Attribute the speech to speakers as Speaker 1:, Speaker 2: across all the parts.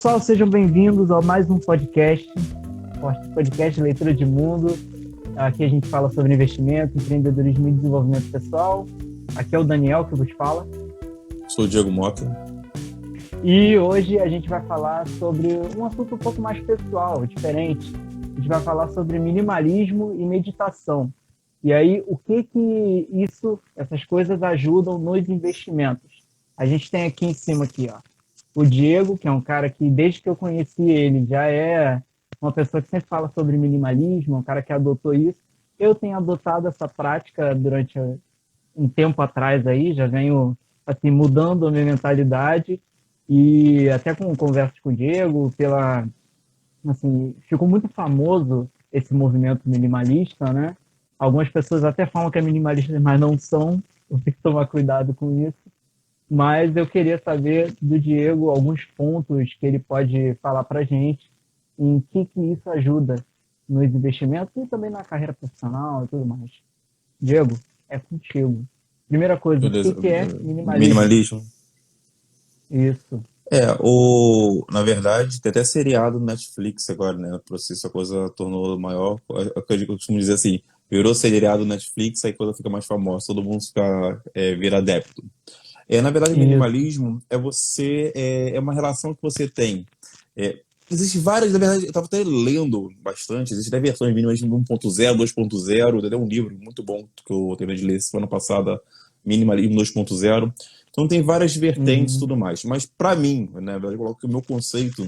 Speaker 1: Pessoal, sejam bem-vindos a mais um podcast Leitura de Mundo. Aqui a gente fala sobre investimento, empreendedorismo e desenvolvimento pessoal. Aqui é o Daniel que vos fala.
Speaker 2: Sou o Diego Mota.
Speaker 1: E hoje a gente vai falar sobre um assunto um pouco mais pessoal, diferente. A gente vai falar sobre minimalismo e meditação. E aí, o que essas coisas ajudam nos investimentos? A gente tem aqui em cima o Diego, que é um cara que, desde que eu conheci ele, já é uma pessoa que sempre fala sobre minimalismo, um cara que adotou isso. Eu tenho adotado essa prática durante um tempo atrás aí, já venho assim, mudando a minha mentalidade, e até com conversas com o Diego, ficou muito famoso esse movimento minimalista, né? Algumas pessoas até falam que é minimalista, mas não são, eu tenho que tomar cuidado com isso. Mas eu queria saber do Diego alguns pontos que ele pode falar para a gente em que isso ajuda nos investimentos e também na carreira profissional e tudo mais. Diego, é contigo. Primeira coisa,
Speaker 2: Beleza.
Speaker 1: o que é minimalismo?
Speaker 2: Minimalismo.
Speaker 1: Isso.
Speaker 2: Na verdade, tem até seriado no Netflix agora, né? Por si essa coisa tornou maior. Eu costumo dizer assim, virou seriado no Netflix, aí a coisa fica mais famosa, todo mundo vira adepto. Na verdade, o minimalismo é uma relação que você tem. Existem várias, na verdade, eu estava até lendo bastante, existem até versões de minimalismo 1.0, 2.0, tem até um livro muito bom que eu terminei de ler semana passada, Minimalismo 2.0. Então tem várias vertentes e tudo mais. Mas para mim, né, eu coloco que o meu conceito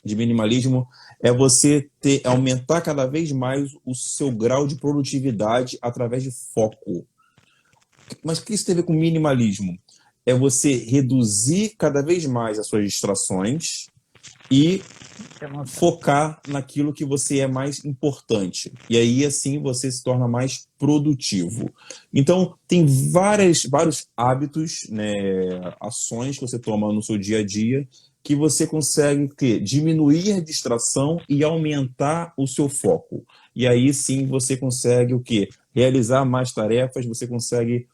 Speaker 2: de minimalismo é você aumentar cada vez mais o seu grau de produtividade através de foco. Mas o que isso tem a ver com minimalismo? É você reduzir cada vez mais as suas distrações e focar naquilo que você é mais importante. E aí, assim, você se torna mais produtivo. Então, tem vários hábitos, né, ações que você toma no seu dia a dia que você consegue diminuir a distração e aumentar o seu foco. E aí, sim, você consegue realizar mais tarefas, você consegue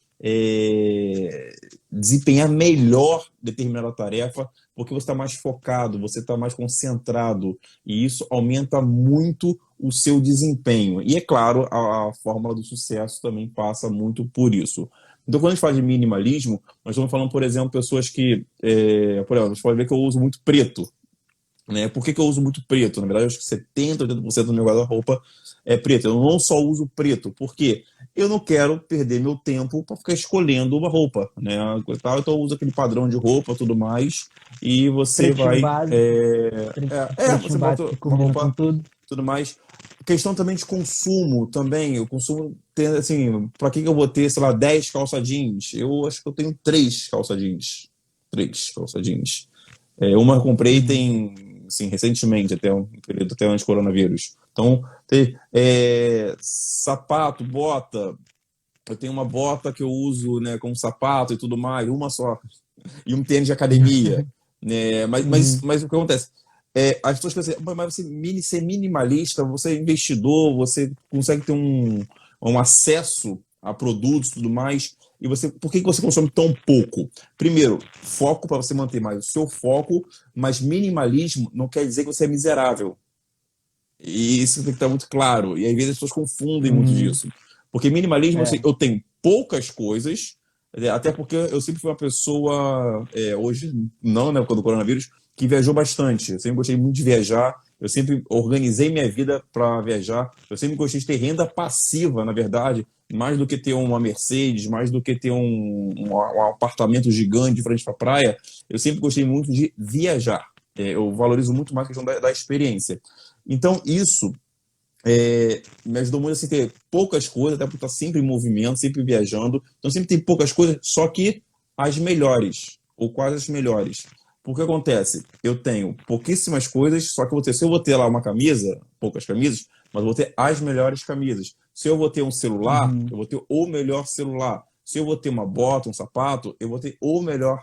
Speaker 2: desempenhar melhor determinada tarefa, porque você está mais focado, você está mais concentrado, e isso aumenta muito o seu desempenho. E, é claro, a fórmula do sucesso também passa muito por isso. Então, quando a gente fala de minimalismo, nós estamos falando, por exemplo, pessoas que... por exemplo, você pode ver que eu uso muito preto. Né? Por que eu uso muito preto? Na verdade, eu acho que 70%, 80% do meu guarda-roupa é preto. Eu não só uso preto, porque eu não quero perder meu tempo para ficar escolhendo uma roupa. Né? Então eu uso aquele padrão de roupa e tudo mais, e você
Speaker 1: Pretinho
Speaker 2: vai...
Speaker 1: básico.
Speaker 2: você bota uma roupa
Speaker 1: tudo.
Speaker 2: Tudo mais. Questão também de consumo também. O consumo tem, assim, para que eu vou ter, sei lá, 10 calça jeans? Eu acho que eu tenho 3 calça jeans. 3 calça jeans. Uma eu comprei tem, assim, recentemente, até um período até antes do coronavírus. Então, tem sapato, bota. Eu tenho uma bota que eu uso, né, como sapato e tudo mais, uma só. E um tênis de academia. Né? Mas o que acontece? As pessoas pensam, mas você ser minimalista, você é investidor, você consegue ter um acesso a produtos e tudo mais, e por que você consome tão pouco? Primeiro, foco para você manter mais o seu foco, mas minimalismo não quer dizer que você é miserável. E isso tem que estar muito claro. E às vezes as pessoas confundem muito disso. Porque minimalismo, eu tenho poucas coisas, até porque eu sempre fui uma pessoa, hoje não, né, por causa do coronavírus, que viajou bastante. Eu sempre gostei muito de viajar, eu sempre organizei minha vida para viajar, eu sempre gostei de ter renda passiva, na verdade, mais do que ter uma Mercedes, mais do que ter um apartamento gigante de frente para a praia. Eu sempre gostei muito de viajar. Eu valorizo muito mais a questão da experiência. Então, isso me ajudou muito assim, ter poucas coisas, até porque estar sempre em movimento, sempre viajando. Então, sempre tem poucas coisas, só que as melhores, ou quase as melhores. Porque acontece? Eu tenho pouquíssimas coisas, só que se eu vou ter lá uma camisa, poucas camisas, mas eu vou ter as melhores camisas. Se eu vou ter um celular, eu vou ter o melhor celular. Se eu vou ter uma bota, um sapato, eu vou ter o melhor.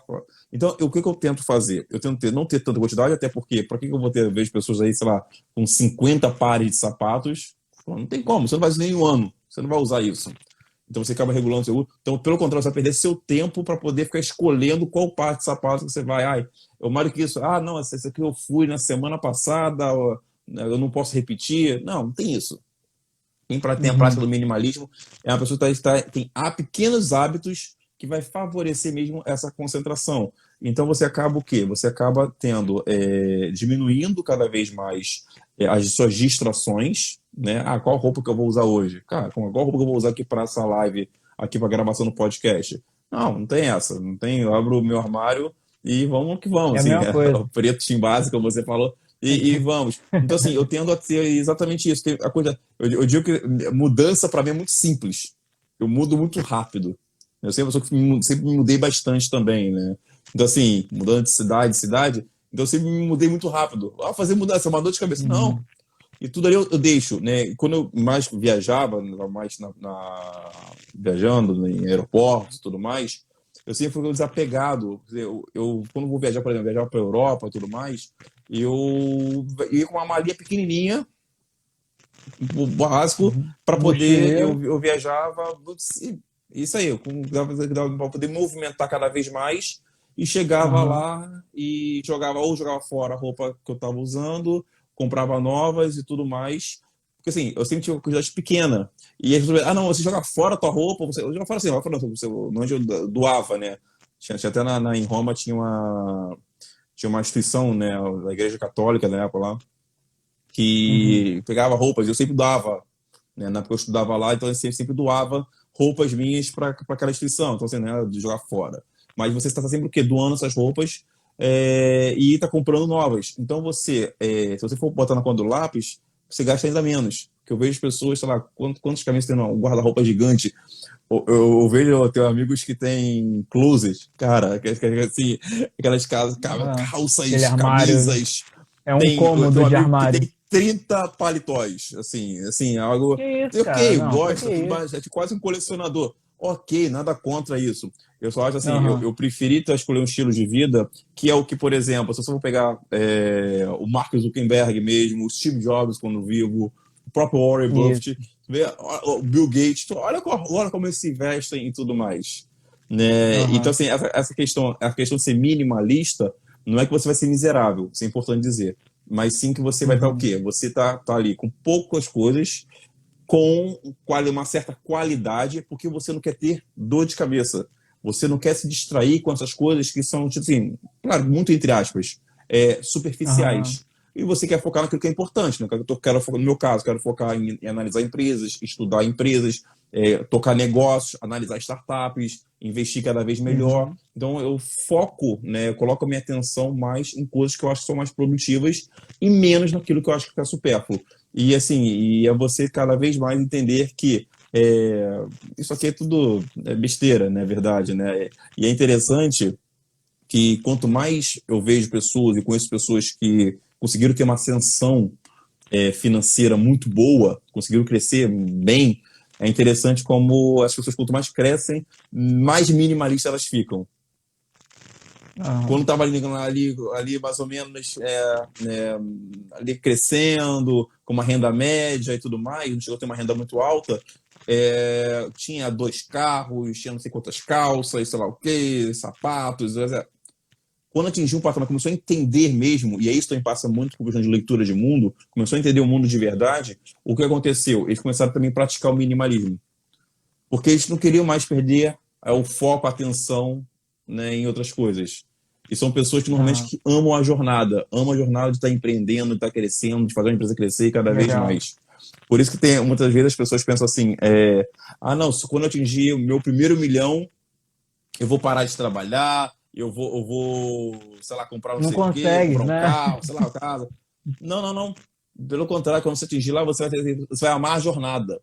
Speaker 2: Então, o que eu tento fazer? Eu tento não ter tanta quantidade, até porque, para que eu vou ter, eu vejo pessoas aí, sei lá, com 50 pares de sapatos? Não tem como, você não vai usar nenhum ano, você não vai usar isso. Então você acaba regulando o seu uso. Então, pelo contrário, você vai perder seu tempo para poder ficar escolhendo qual par de sapato que você vai. Eu mais do que isso, não, essa aqui eu fui na semana passada, eu não posso repetir. Não tem isso. Quem tem a prática do minimalismo é uma pessoa que tem pequenos hábitos que vai favorecer mesmo essa concentração. Então você acaba o quê? Você acaba diminuindo cada vez mais as suas distrações, né? Qual roupa que eu vou usar hoje? Cara, qual roupa que eu vou usar aqui para essa live, aqui para gravação do podcast? Não tem essa. Não tem. Eu abro o meu armário e vamos que vamos.
Speaker 1: É a
Speaker 2: Assim,
Speaker 1: mesma coisa.
Speaker 2: o preto tim base, como você falou. E vamos. Então, assim, eu tendo a ter exatamente isso. Eu digo que mudança para mim é muito simples. Eu mudo muito rápido. Eu sempre me mudei bastante também, né? Então, assim, mudando de cidade, então eu sempre me mudei muito rápido. Fazer mudança é uma dor de cabeça. Não. E tudo ali eu deixo, né? E quando eu mais viajava, mais viajando em aeroportos e tudo mais, eu sempre fui desapegado. Quando vou viajar, por exemplo, viajar para a Europa e tudo mais, eu ia com uma malinha pequenininha, básico, para poder. Eu viajava. Isso aí, para poder movimentar cada vez mais. E chegava lá e jogava fora a roupa que eu estava usando, comprava novas e tudo mais. Porque assim, eu sempre tive uma quantidade pequena. E aí, não, você joga fora a tua roupa, eu joga fora assim, onde eu doava, né? Tinha até em Roma tinha uma instituição, né, da Igreja Católica na época lá, que pegava roupas, eu sempre doava, né? Na época eu estudava lá, então eu sempre doava roupas minhas para aquela instituição, então assim, não era de jogar fora. Mas você está sempre o quê? Doando essas roupas e está comprando novas. Então se você for botar na conta do lápis, você gasta ainda menos. Porque eu vejo pessoas, sei lá, quantas camisas tem um guarda-roupa gigante. Eu vejo, eu tenho amigos que têm closet, cara, assim, aquelas calças, camisas.
Speaker 1: É um cômodo de armário.
Speaker 2: Que tem 30 paletós, assim, algo.
Speaker 1: Que isso, cara?
Speaker 2: Ok,
Speaker 1: Não,
Speaker 2: gosta, tudo mais, é quase um colecionador. Ok, nada contra isso. Eu só acho assim, eu preferi escolher um estilo de vida que é o que, por exemplo, se você for pegar o Mark Zuckerberg mesmo, o Steve Jobs quando vivo, o próprio Warren Buffett, o Bill Gates, olha como eles se vestem e tudo mais. Né? Então, assim, essa questão, a questão de ser minimalista, não é que você vai ser miserável, isso é importante dizer, mas sim que você vai estar o quê? Você tá ali com poucas coisas, com uma certa qualidade, porque você não quer ter dor de cabeça. Você não quer se distrair com essas coisas que são, tipo assim, claro, muito entre aspas, superficiais. E você quer focar naquilo que é importante, né? No meu caso, quero focar em analisar empresas, estudar empresas, tocar negócios, analisar startups, investir cada vez melhor. Então, eu foco, né? Eu coloco a minha atenção mais em coisas que eu acho que são mais produtivas e menos naquilo que eu acho que está supérfluo. E assim, é você cada vez mais entender que isso aqui é tudo besteira, né? Verdade, né? E é interessante que quanto mais eu vejo pessoas e conheço pessoas que conseguiram ter uma ascensão financeira muito boa, conseguiram crescer bem, é interessante como as pessoas, quanto mais crescem, mais minimalistas elas ficam. Quando estava ali mais ou menos ali crescendo, com uma renda média e tudo mais, não chegou a ter uma renda muito alta, tinha 2 carros, tinha não sei quantas calças, sei lá o quê, sapatos. Quando atingiu um patamar, começou a entender mesmo, e aí isso também passa muito por questão de leitura de mundo, começou a entender o mundo de verdade, o que aconteceu? Eles começaram também a praticar o minimalismo. Porque eles não queriam mais perder o foco, a atenção, né, em outras coisas. E são pessoas que normalmente que amam a jornada de estar empreendendo, de estar crescendo, de fazer a empresa crescer cada vez mais. Por isso que muitas vezes as pessoas pensam assim, não, quando eu atingir o meu primeiro milhão, eu vou parar de trabalhar, eu vou, sei lá, comprar não sei o quê, comprar um carro, sei lá, uma casa. Não. Pelo contrário, quando você atingir lá, você vai amar a jornada.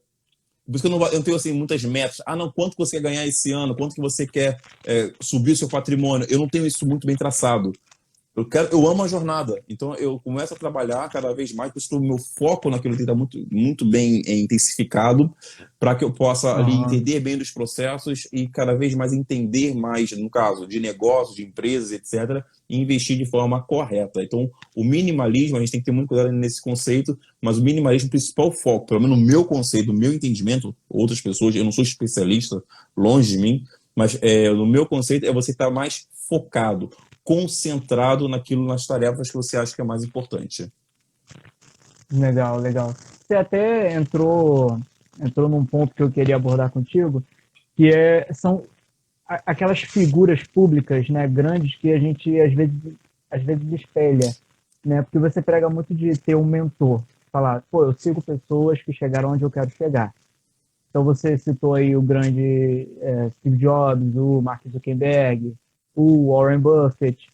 Speaker 2: Por isso que eu não tenho assim, muitas metas. Não, quanto você quer ganhar esse ano? Quanto que você quer subir o seu patrimônio? Eu não tenho isso muito bem traçado. Eu amo a jornada. Então, eu começo a trabalhar cada vez mais, porque o meu foco naquilo está muito, muito bem intensificado, para que eu possa ali entender bem dos processos e cada vez mais entender mais, no caso, de negócios, de empresas, etc., e investir de forma correta. Então, o minimalismo, a gente tem que ter muito cuidado nesse conceito, mas o minimalismo, o principal foco, pelo menos no meu conceito, no meu entendimento, outras pessoas, eu não sou especialista, longe de mim, mas no meu conceito é você estar mais focado. concentrado nas tarefas que você acha que é mais importante.
Speaker 1: Legal, legal. Você até entrou num ponto que eu queria abordar contigo, que são aquelas figuras públicas, né, grandes que a gente às vezes espelha, né? Porque você prega muito de ter um mentor, falar, pô, eu sigo pessoas que chegaram onde eu quero chegar. Então você citou aí o grande Steve Jobs, o Mark Zuckerberg, o Warren Buffett,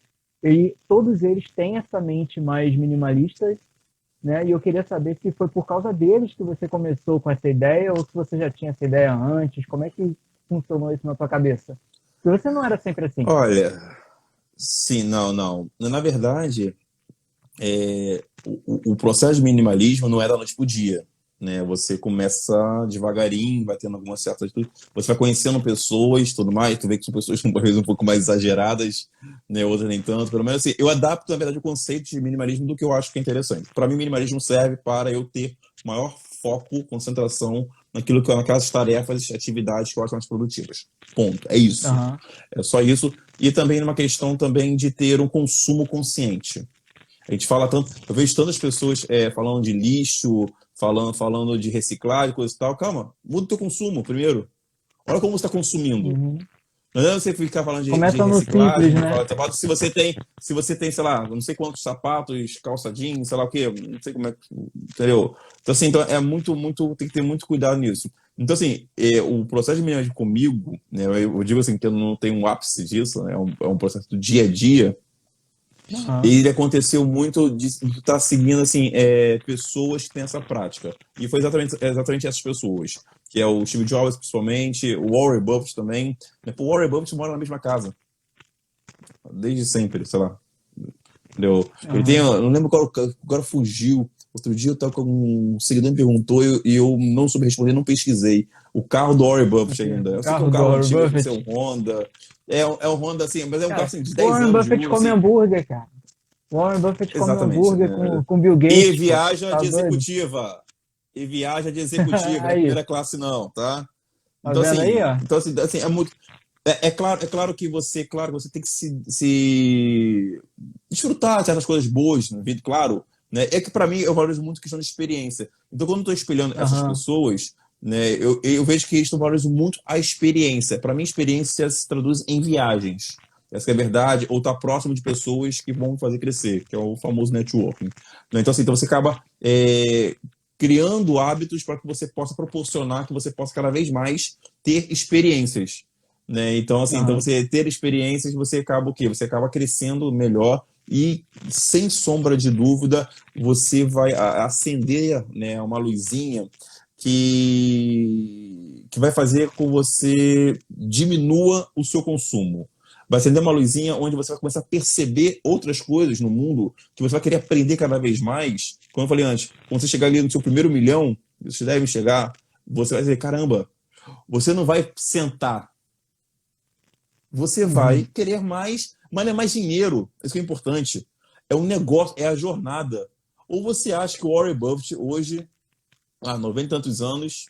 Speaker 1: e todos eles têm essa mente mais minimalista, né? E eu queria saber se foi por causa deles que você começou com essa ideia ou se você já tinha essa ideia antes. Como é que funcionou isso na tua cabeça? Porque você não era sempre assim.
Speaker 2: Olha, sim, não. Na verdade, o processo de minimalismo não é da noite pro dia, né? Você começa devagarinho, vai tendo algumas certas... Você vai conhecendo pessoas, tudo mais, tu vê que são pessoas às vezes um pouco mais exageradas, né? Outras nem tanto. Pelo menos assim, eu adapto, na verdade, o conceito de minimalismo do que eu acho que é interessante. Para mim, minimalismo serve para eu ter maior foco, concentração naquelas tarefas, atividades que eu acho mais produtivas. Ponto. É isso.
Speaker 1: Uhum.
Speaker 2: É só isso. E também numa questão também de ter um consumo consciente. A gente fala tanto, eu vejo tantas pessoas falando de lixo, falando de reciclagem, coisa e tal. Calma, muda o teu consumo primeiro. Olha como você está consumindo.
Speaker 1: Uhum.
Speaker 2: Não é você ficar falando de
Speaker 1: Começa no
Speaker 2: reciclagem,
Speaker 1: simples,
Speaker 2: de
Speaker 1: né?
Speaker 2: falar de sapato, se você tem, sei lá, não sei quantos sapatos, calça jeans, sei lá o quê, não sei como é que, entendeu? Então, assim, então é muito, tem que ter muito cuidado nisso. Então, assim, o processo de minimalismo comigo, né, eu digo assim, que eu não tenho um ápice disso, né, é um processo do dia a dia.
Speaker 1: Uhum.
Speaker 2: Ele aconteceu muito de estar seguindo assim, pessoas que têm essa prática. E foi exatamente essas pessoas. Que é o Steve Jobs, principalmente, o Warren Buffett também. O Warren Buffett mora na mesma casa. Desde sempre, sei lá. Entendeu? Ele tem, eu não lembro qual, agora fugiu. Outro dia eu estava com um seguidor me perguntou e eu não soube responder, não pesquisei. O carro do Warren Buffett ainda. Eu sei que é um carro antigo, deve ser um Honda. É um Honda assim, mas é um carro assim, de 10
Speaker 1: Warren
Speaker 2: anos de
Speaker 1: Buffett
Speaker 2: uso.
Speaker 1: come
Speaker 2: Assim.
Speaker 1: hambúrguer, cara. Warren Buffett come
Speaker 2: Exatamente.
Speaker 1: hambúrguer
Speaker 2: Né?
Speaker 1: com Bill Gates.
Speaker 2: E viaja
Speaker 1: tá
Speaker 2: de
Speaker 1: doido?
Speaker 2: executiva. E viaja de executiva, não é
Speaker 1: Aí,
Speaker 2: primeira classe não, tá?
Speaker 1: tá vendo aí, ó?
Speaker 2: Então, assim é muito... claro que você tem que se desfrutar de certas coisas boas na vida, claro. Né? É que para mim eu valorizo muito a questão de experiência. Então, quando eu estou espelhando essas pessoas, né, eu vejo que eles estão valorizando muito a experiência. Para mim, experiência se traduz em viagens. Essa que é a verdade, ou estar próximo de pessoas que vão fazer crescer, que é o famoso networking. Né? Então, assim, você acaba criando hábitos para que você possa proporcionar, que você possa cada vez mais ter experiências. Né? Então, assim, então você ter experiências, você acaba o quê? Você acaba crescendo melhor e, sem sombra de dúvida, você vai acender, né, uma luzinha que vai fazer com que você diminua o seu consumo. Vai acender uma luzinha onde você vai começar a perceber outras coisas no mundo que você vai querer aprender cada vez mais. Como eu falei antes, quando você chegar ali no seu primeiro milhão, você deve chegar, você vai dizer, caramba, você não vai sentar. Você vai querer mais, mas não é mais dinheiro. Isso que é importante. É um negócio, é a jornada. Ou você acha que o Warren Buffett hoje, há 90 e tantos anos,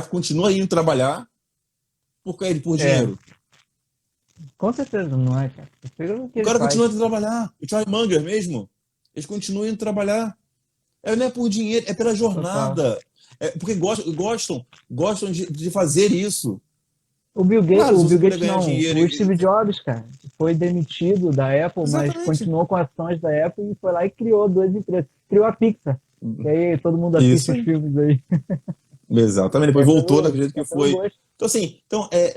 Speaker 2: continua indo trabalhar por dinheiro?
Speaker 1: Com certeza, não é, cara.
Speaker 2: O cara continua indo trabalhar. O Charlie Munger mesmo. Eles continuam indo trabalhar. Não é por dinheiro, é pela jornada. Porque gostam de fazer isso.
Speaker 1: O Bill
Speaker 2: Claro,
Speaker 1: Gates não.
Speaker 2: dinheiro,
Speaker 1: O Steve Jobs, cara, foi demitido da Apple,
Speaker 2: exatamente,
Speaker 1: mas continuou com ações da Apple e foi lá e criou duas empresas. Criou a Pixar. E aí todo mundo assiste os filmes aí.
Speaker 2: Exatamente, depois voltou daquele jeito que foi.
Speaker 1: Gosto.
Speaker 2: Então, assim,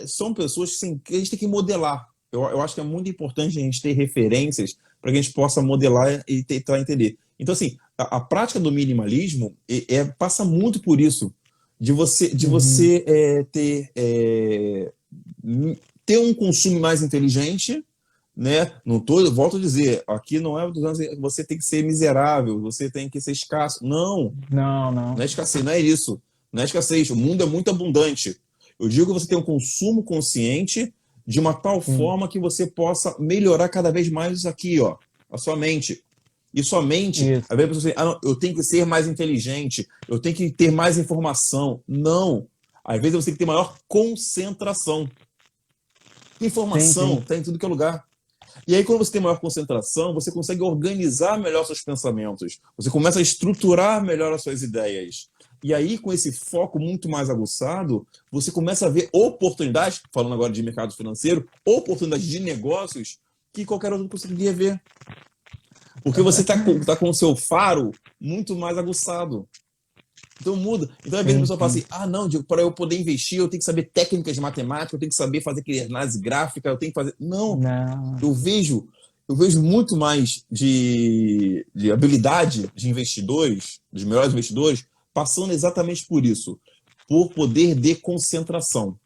Speaker 2: são pessoas que a gente tem que modelar. Eu acho que é muito importante a gente ter referências para que a gente possa modelar e tentar entender. Então, assim, a prática do minimalismo passa muito por isso, de você ter um consumo mais inteligente, né? Volto a dizer, aqui não é você tem que ser miserável, você tem que ser escasso. Não é escassez, não é isso. Não é escassez, o mundo é muito abundante. Eu digo que você tem um consumo consciente de uma tal forma que você possa melhorar cada vez mais aqui, ó, a sua mente. E sua mente, às vezes você diz, eu tenho que ser mais inteligente, eu tenho que ter mais informação. Não. Às vezes você tem que ter maior concentração. Informação está em tudo que é lugar. E aí, quando você tem maior concentração, você consegue organizar melhor seus pensamentos. Você começa a estruturar melhor as suas ideias. E aí, com esse foco muito mais aguçado, você começa a ver oportunidades, falando agora de mercado financeiro, oportunidades de negócios que qualquer outro conseguiria ver. Porque você está com o seu faro muito mais aguçado. Então muda. Então, às vezes a pessoa fala assim, não, Diego, para eu poder investir, eu tenho que saber técnicas de matemática, eu tenho que saber fazer aquele análise gráfica, eu tenho que fazer... Não. Eu vejo muito mais de habilidade de investidores, dos melhores investidores, passando exatamente por isso, por poder de concentração.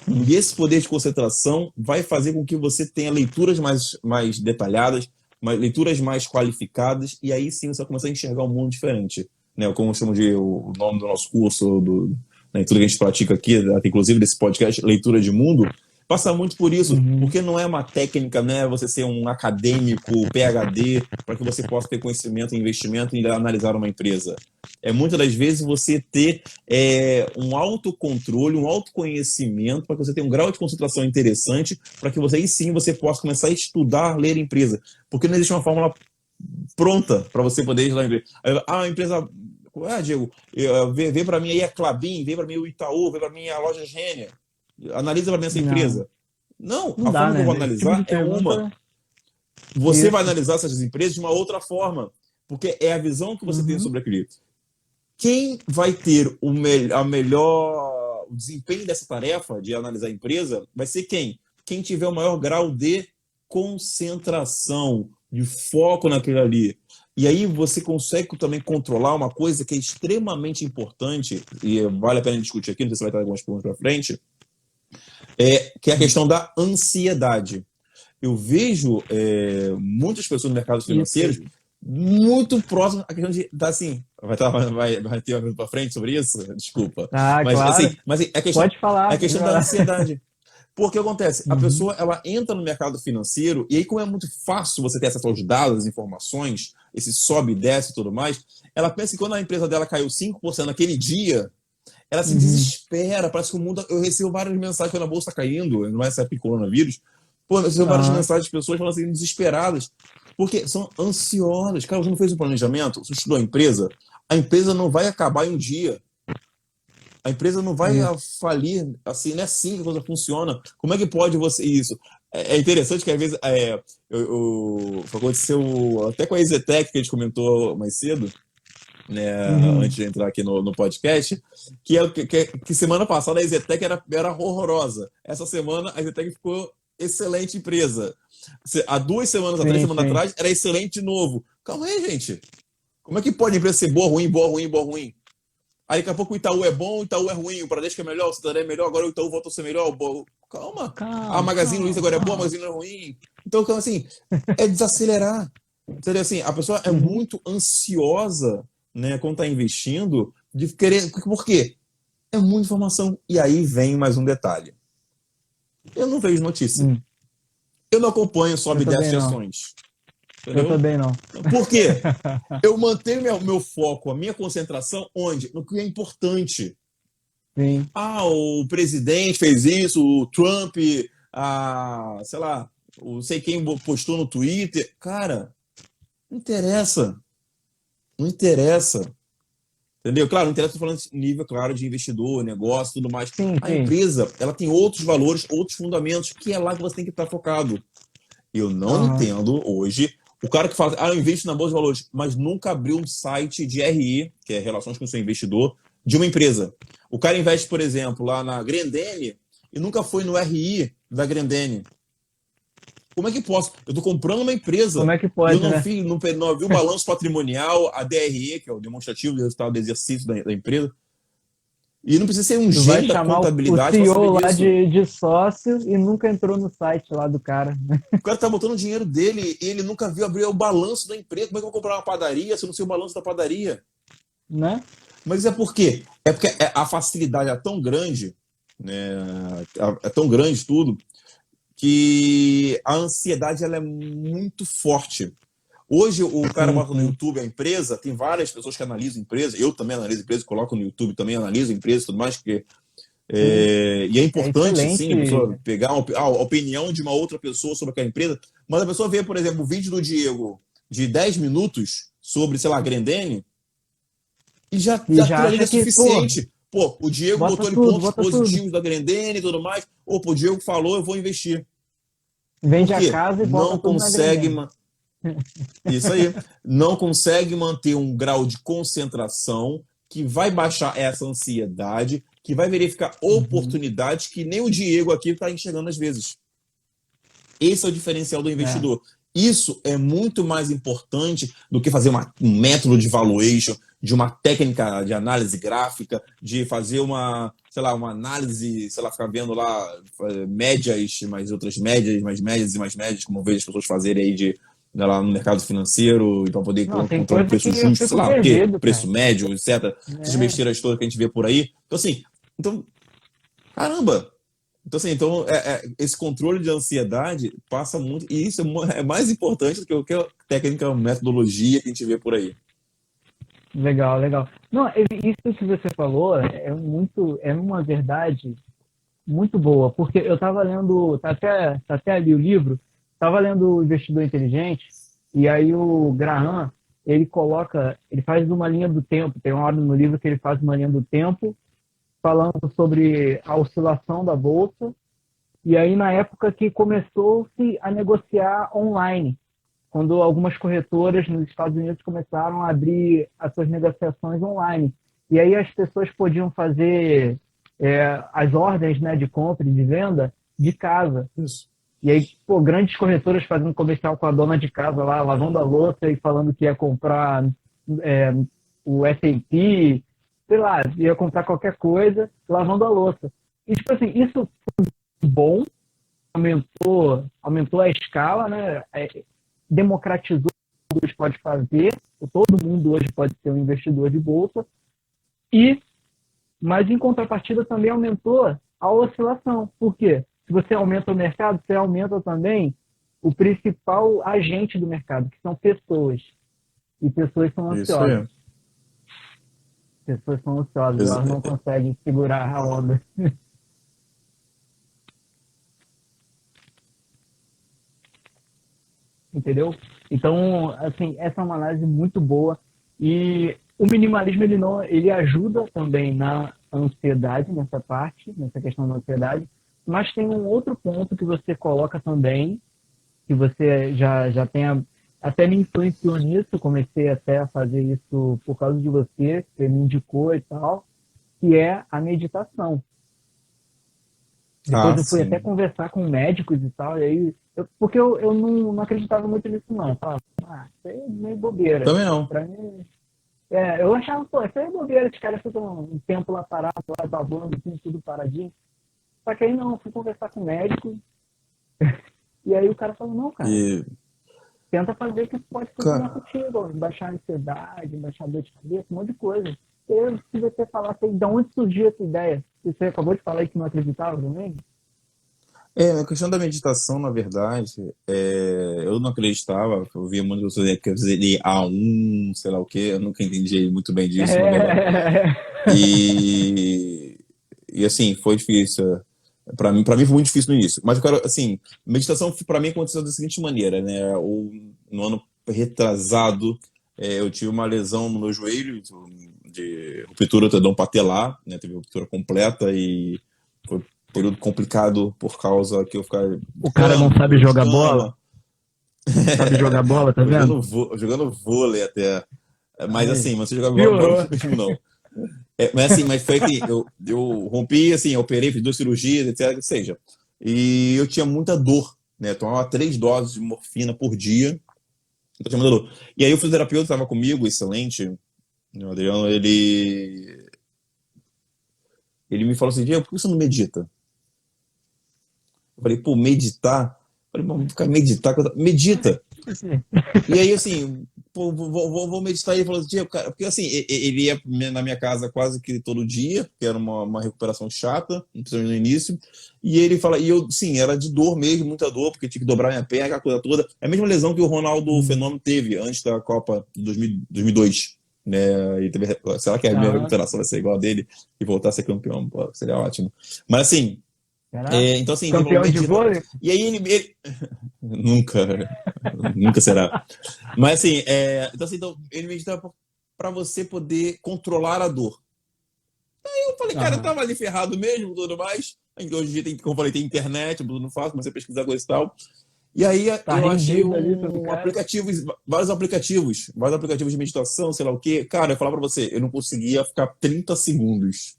Speaker 2: E esse poder de concentração vai fazer com que você tenha leituras mais detalhadas, leituras mais qualificadas, e aí sim você vai começar a enxergar um mundo diferente. Né? Como eu chamo o nome do nosso curso, tudo que a gente pratica aqui, inclusive desse podcast, Leitura de Mundo, passa muito por isso, porque não é uma técnica, né? Você ser um acadêmico, PhD, para que você possa ter conhecimento em investimento e analisar uma empresa. Muitas das vezes você ter um autocontrole, um autoconhecimento, para que você tenha um grau de concentração interessante, para que aí sim você possa começar a estudar, ler a empresa. Porque não existe uma fórmula pronta para você poder estudar a empresa. A empresa... Diego, vê para mim aí a Klabin, vê para mim o Itaú, vê para mim a loja Gênia. Analisa para mim essa empresa. Não, a forma que eu vou analisar é uma. Você vai analisar essas empresas de uma outra forma, porque é a visão que você tem sobre aquilo. Quem vai ter o melhor desempenho dessa tarefa de analisar a empresa vai ser quem? Quem tiver o maior grau de concentração, de foco naquilo ali. E aí você consegue também controlar uma coisa que é extremamente importante, e vale a pena discutir aqui, não sei se vai estar algumas perguntas para frente, que é a questão da ansiedade. Eu vejo muitas pessoas no mercado financeiro muito próximas à questão de... assim, vai ter uma pergunta para frente sobre isso? Desculpa. Mas,
Speaker 1: claro.
Speaker 2: A questão,
Speaker 1: pode falar.
Speaker 2: A questão da ansiedade. Porque o que acontece? A pessoa ela entra no mercado financeiro e aí, como é muito fácil você ter acesso aos dados, às informações, esse sobe e desce e tudo mais, ela pensa que quando a empresa dela caiu 5% naquele dia, ela se desespera, parece que o mundo... Eu recebo várias mensagens quando a bolsa está caindo, não é essa época de coronavírus, eu recebo várias mensagens de pessoas falando assim, desesperadas, porque são ansiosas. Cara, você não fez um planejamento, você estudou a empresa não vai acabar em um dia. A empresa não vai falir, assim, não é assim que a coisa funciona. Como é que pode você isso? É interessante que às vezes aconteceu até com a EZTEC, que a gente comentou mais cedo, né, antes de entrar aqui no podcast, que semana passada a EZTEC era horrorosa. Essa semana a EZTEC ficou excelente empresa. Há 2 semanas, 3 semanas atrás, era excelente de novo. Calma aí, gente. Como é que pode a empresa ser boa, ruim, boa, ruim, boa, ruim? Aí daqui a pouco o Itaú é bom, o Itaú é ruim, o Bradesco é melhor, o Santander é melhor, agora o Itaú volta a ser melhor. Calma. A Magazine Luiza agora é boa, a Magazine é ruim. Então, assim, é desacelerar. Entendeu? Assim, a pessoa é muito ansiosa, né, quando está investindo, de querer... Por quê? É muita informação. E aí vem mais um detalhe. Eu não vejo notícia. Eu não acompanho sobe e desce de ações. Entendeu?
Speaker 1: Eu também não.
Speaker 2: Por quê? Eu mantenho meu foco, a minha concentração, onde? No que é importante.
Speaker 1: Sim.
Speaker 2: O presidente fez isso, o Trump, sei lá, não sei quem postou no Twitter. Cara, não interessa. Não interessa. Entendeu? Claro, não interessa, falando de nível, claro, de investidor, negócio, tudo mais. A empresa, ela tem outros valores, outros fundamentos, que é lá que você tem que estar focado. Eu não entendo hoje o cara que fala, eu invisto na Bolsa de Valores, mas nunca abriu um site de RI, que é Relações com o Seu Investidor, de uma empresa. O cara investe, por exemplo, lá na Grendene e nunca foi no RI da Grendene. Como é que posso? Eu estou comprando uma empresa.
Speaker 1: Como é que pode,
Speaker 2: eu não vi o balanço patrimonial, a DRE, que é o demonstrativo do resultado do exercício da empresa. E não precisa ser um gênio da contabilidade
Speaker 1: para saber disso. O CEO lá de sócio e nunca entrou no site lá do cara.
Speaker 2: O cara tá botando o dinheiro dele e ele nunca viu abrir o balanço da empresa. Como é que eu vou comprar uma padaria se eu não sei o balanço da padaria?
Speaker 1: Né?
Speaker 2: Mas é por quê? É porque a facilidade é tão grande, né? É tão grande tudo, que a ansiedade ela é muito forte. Hoje o cara bota no YouTube a empresa, tem várias pessoas que analisam empresa, eu também analiso empresa, coloco no YouTube também, analiso empresa e tudo mais, porque
Speaker 1: Sim.
Speaker 2: E é
Speaker 1: É
Speaker 2: importante, sim, a
Speaker 1: excelente.
Speaker 2: pessoa pegar a opinião de uma outra pessoa sobre aquela empresa, mas a pessoa vê, por exemplo, o vídeo do Diego de 10 minutos sobre, sei lá, Grendene, e
Speaker 1: E
Speaker 2: já
Speaker 1: já
Speaker 2: aquilo ali
Speaker 1: acha
Speaker 2: é
Speaker 1: que, pô,
Speaker 2: suficiente. Pô, o Diego
Speaker 1: bota
Speaker 2: botou em
Speaker 1: tudo,
Speaker 2: pontos
Speaker 1: bota tudo.
Speaker 2: positivos da Grendene e tudo mais. Pô, o Diego falou, eu vou investir.
Speaker 1: Vende
Speaker 2: Por
Speaker 1: a
Speaker 2: quê?
Speaker 1: casa e bota
Speaker 2: Não
Speaker 1: tudo na
Speaker 2: consegue.
Speaker 1: Grendene.
Speaker 2: Isso aí. Não consegue manter um grau de concentração que vai baixar essa ansiedade, que vai verificar
Speaker 1: Uhum.
Speaker 2: oportunidades que nem o Diego aqui está enxergando às vezes. Esse é o diferencial do
Speaker 1: É.
Speaker 2: investidor. Isso é muito mais importante do que fazer um método de valuation, de uma técnica de análise gráfica, de fazer uma, sei lá, uma análise, sei lá, ficar vendo lá médias, mais outras médias, mais médias e mais médias, como eu vejo as pessoas fazerem aí de lá no mercado financeiro, para poder
Speaker 1: Não, tem
Speaker 2: encontrar um
Speaker 1: coisa que
Speaker 2: preço
Speaker 1: eu
Speaker 2: justo, sei
Speaker 1: fico
Speaker 2: lá, o quê?
Speaker 1: perdido,
Speaker 2: Preço
Speaker 1: cara.
Speaker 2: médio, etc. Essas
Speaker 1: É,
Speaker 2: besteiras todas que a gente vê por aí. Então, assim, então, caramba, então, assim, esse controle de ansiedade passa muito, e isso é mais importante do que qualquer técnica, metodologia que a gente vê por aí.
Speaker 1: legal, legal. Não, isso que você falou é uma verdade muito boa, porque eu estava lendo, tá até ali o livro, estava lendo o Investidor Inteligente, e aí o Graham, ele faz uma linha do tempo, tem uma hora no livro que ele faz uma linha do tempo, falando sobre a oscilação da bolsa, e aí na época que começou-se a negociar online, quando algumas corretoras nos Estados Unidos começaram a abrir as suas negociações online. E aí as pessoas podiam fazer as ordens, né, de compra e de venda de casa.
Speaker 2: Isso.
Speaker 1: E aí, pô, grandes corretoras fazendo comercial com a dona de casa lá, lavando a louça e falando que ia comprar é, o S&P, sei lá, ia comprar qualquer coisa, lavando a louça. E, tipo assim, isso foi bom, aumentou a escala, né? Democratizou o que pode fazer, todo mundo hoje pode ser um investidor de bolsa, mas em contrapartida também aumentou a oscilação. Por quê? Se você aumenta o mercado, você aumenta também o principal agente do mercado, que são pessoas. E pessoas são
Speaker 2: Isso
Speaker 1: ansiosas.
Speaker 2: aí.
Speaker 1: Pessoas são ansiosas, elas não conseguem segurar a onda. Entendeu? Então, assim, essa é uma análise muito boa e o minimalismo ele ajuda também na ansiedade, nessa parte, nessa questão da ansiedade, mas tem um outro ponto que você coloca também, que você já tem, até me influenciou nisso, comecei até a fazer isso por causa de você, você me indicou e tal, que é a meditação. Depois
Speaker 2: Ah,
Speaker 1: eu fui até
Speaker 2: sim.
Speaker 1: conversar com médicos e tal, e aí, porque eu não acreditava muito nisso, não. Eu falava, isso aí é meio bobeira.
Speaker 2: Também não.
Speaker 1: Pra mim, eu achava, pô, isso aí é bobeira, os caras ficam um tempo lá parado, lá babando, assim, tudo paradinho. Só que aí não, eu fui conversar com o médico, e aí o cara falou, não, cara,
Speaker 2: E,
Speaker 1: tenta fazer que pode funcionar
Speaker 2: cara,
Speaker 1: contigo, ó, baixar a ansiedade, baixar a dor de cabeça, um monte de coisa. Se você falasse aí, de onde surgiu essa ideia? Você acabou de falar aí que não acreditava também?
Speaker 2: a questão da meditação, na verdade, eu não acreditava, eu via muitas pessoas que fazer A1, sei lá o quê, eu nunca entendi muito bem disso, na verdade.
Speaker 1: É.
Speaker 2: E, e assim, foi difícil. Para mim foi muito difícil no início. Mas eu quero, assim, meditação para mim aconteceu da seguinte maneira, né? No ano retrasado, eu tive uma lesão no meu joelho, de ruptura do tendão patelar, né? Teve ruptura completa e foi um período complicado por causa que eu ficava
Speaker 1: O
Speaker 2: de
Speaker 1: cara não
Speaker 2: cama,
Speaker 1: sabe
Speaker 2: problema de
Speaker 1: jogar bola?
Speaker 2: cama.
Speaker 1: Não sabe jogar bola, tá
Speaker 2: Tava
Speaker 1: vendo?
Speaker 2: jogando vôlei até. Mas
Speaker 1: Aí,
Speaker 2: assim, mas você jogava bola
Speaker 1: piorou.
Speaker 2: mesmo não. Mas assim, mas foi que eu rompi, assim, eu operei, fiz 2 cirurgias, etc, que seja. E eu tinha muita dor, né? Eu tomava 3 doses de morfina por dia. Eu tinha muita dor. E aí o fisioterapeuta estava comigo, excelente, né, o Adriano, ele me falou assim, Diego, por que você não medita? Eu falei, pô, meditar? Eu falei, vamos ficar meditar? Medita! E aí, assim, pô, vou meditar. E ele falou assim, Diego, cara, porque assim, ele ia na minha casa quase que todo dia, que era uma recuperação chata, principalmente no início. E ele fala, e eu, sim, era de dor mesmo, muita dor, porque tinha que dobrar minha perna, aquela coisa toda. É a mesma lesão que o Ronaldo
Speaker 1: Uhum.
Speaker 2: Fenômeno teve antes da Copa de 2002. né? Será que a minha
Speaker 1: Aham.
Speaker 2: recuperação vai ser igual a dele e voltar a ser campeão? Pô, seria ótimo. Mas assim,
Speaker 1: Será?
Speaker 2: então assim, ele falou,
Speaker 1: Campeão de
Speaker 2: medita.
Speaker 1: vôlei?
Speaker 2: E aí nunca, nunca será. Mas assim, então ele medita para você poder controlar a dor. Eu falei, cara, eu
Speaker 1: Aham.
Speaker 2: tava ali ferrado mesmo, tudo mais. Hoje em dia, como eu falei, tem internet, eu não faço, comecei a pesquisar coisa e tal. E aí
Speaker 1: Tá
Speaker 2: eu achei
Speaker 1: rendido ali pelo cara.
Speaker 2: vários aplicativos de meditação, sei lá o quê. Cara, eu falar pra você, eu não conseguia ficar 30 segundos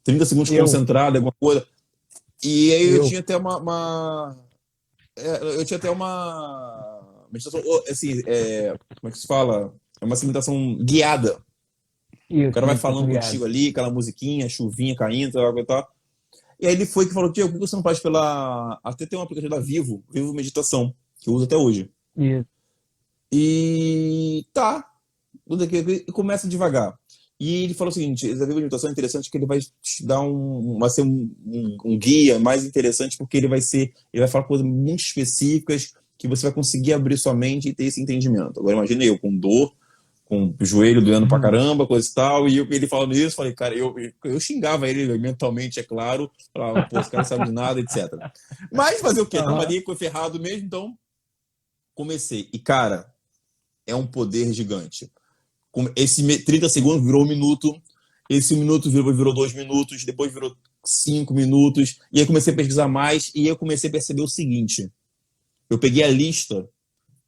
Speaker 1: Eu,
Speaker 2: concentrado, alguma coisa. E aí eu
Speaker 1: eu.
Speaker 2: tinha até eu tinha até uma meditação, assim, como é que se fala? É uma meditação guiada. O cara
Speaker 1: Isso,
Speaker 2: vai
Speaker 1: meditação
Speaker 2: falando
Speaker 1: guiada.
Speaker 2: contigo ali, aquela musiquinha, chuvinha caindo, tal, tal, tal. E aí ele foi que falou, Diego, por que você não faz pela... Até tem um aplicativo da Vivo Meditação, que eu uso até hoje.
Speaker 1: Isso.
Speaker 2: E tá, e começa devagar. E ele falou o seguinte, essa Vivo Meditação é interessante que ele vai te dar vai ser um guia mais interessante, porque ele vai falar coisas muito específicas que você vai conseguir abrir sua mente e ter esse entendimento. Agora imagina eu com dor, com o joelho doendo pra
Speaker 1: Uhum.
Speaker 2: caramba, coisa e tal, e ele falando isso, falei, cara, eu xingava ele mentalmente, é claro, falava, pô, esse cara não sabe de nada, etc. Mas fazer o quê? Tava
Speaker 1: Aham.
Speaker 2: ali, foi ferrado mesmo, então comecei. E, cara, é um poder gigante. Esse 30 segundos virou 1 minuto, esse 1 minuto virou 2 minutos, depois virou 5 minutos, e aí comecei a pesquisar mais, e aí eu comecei a perceber o seguinte, eu peguei a lista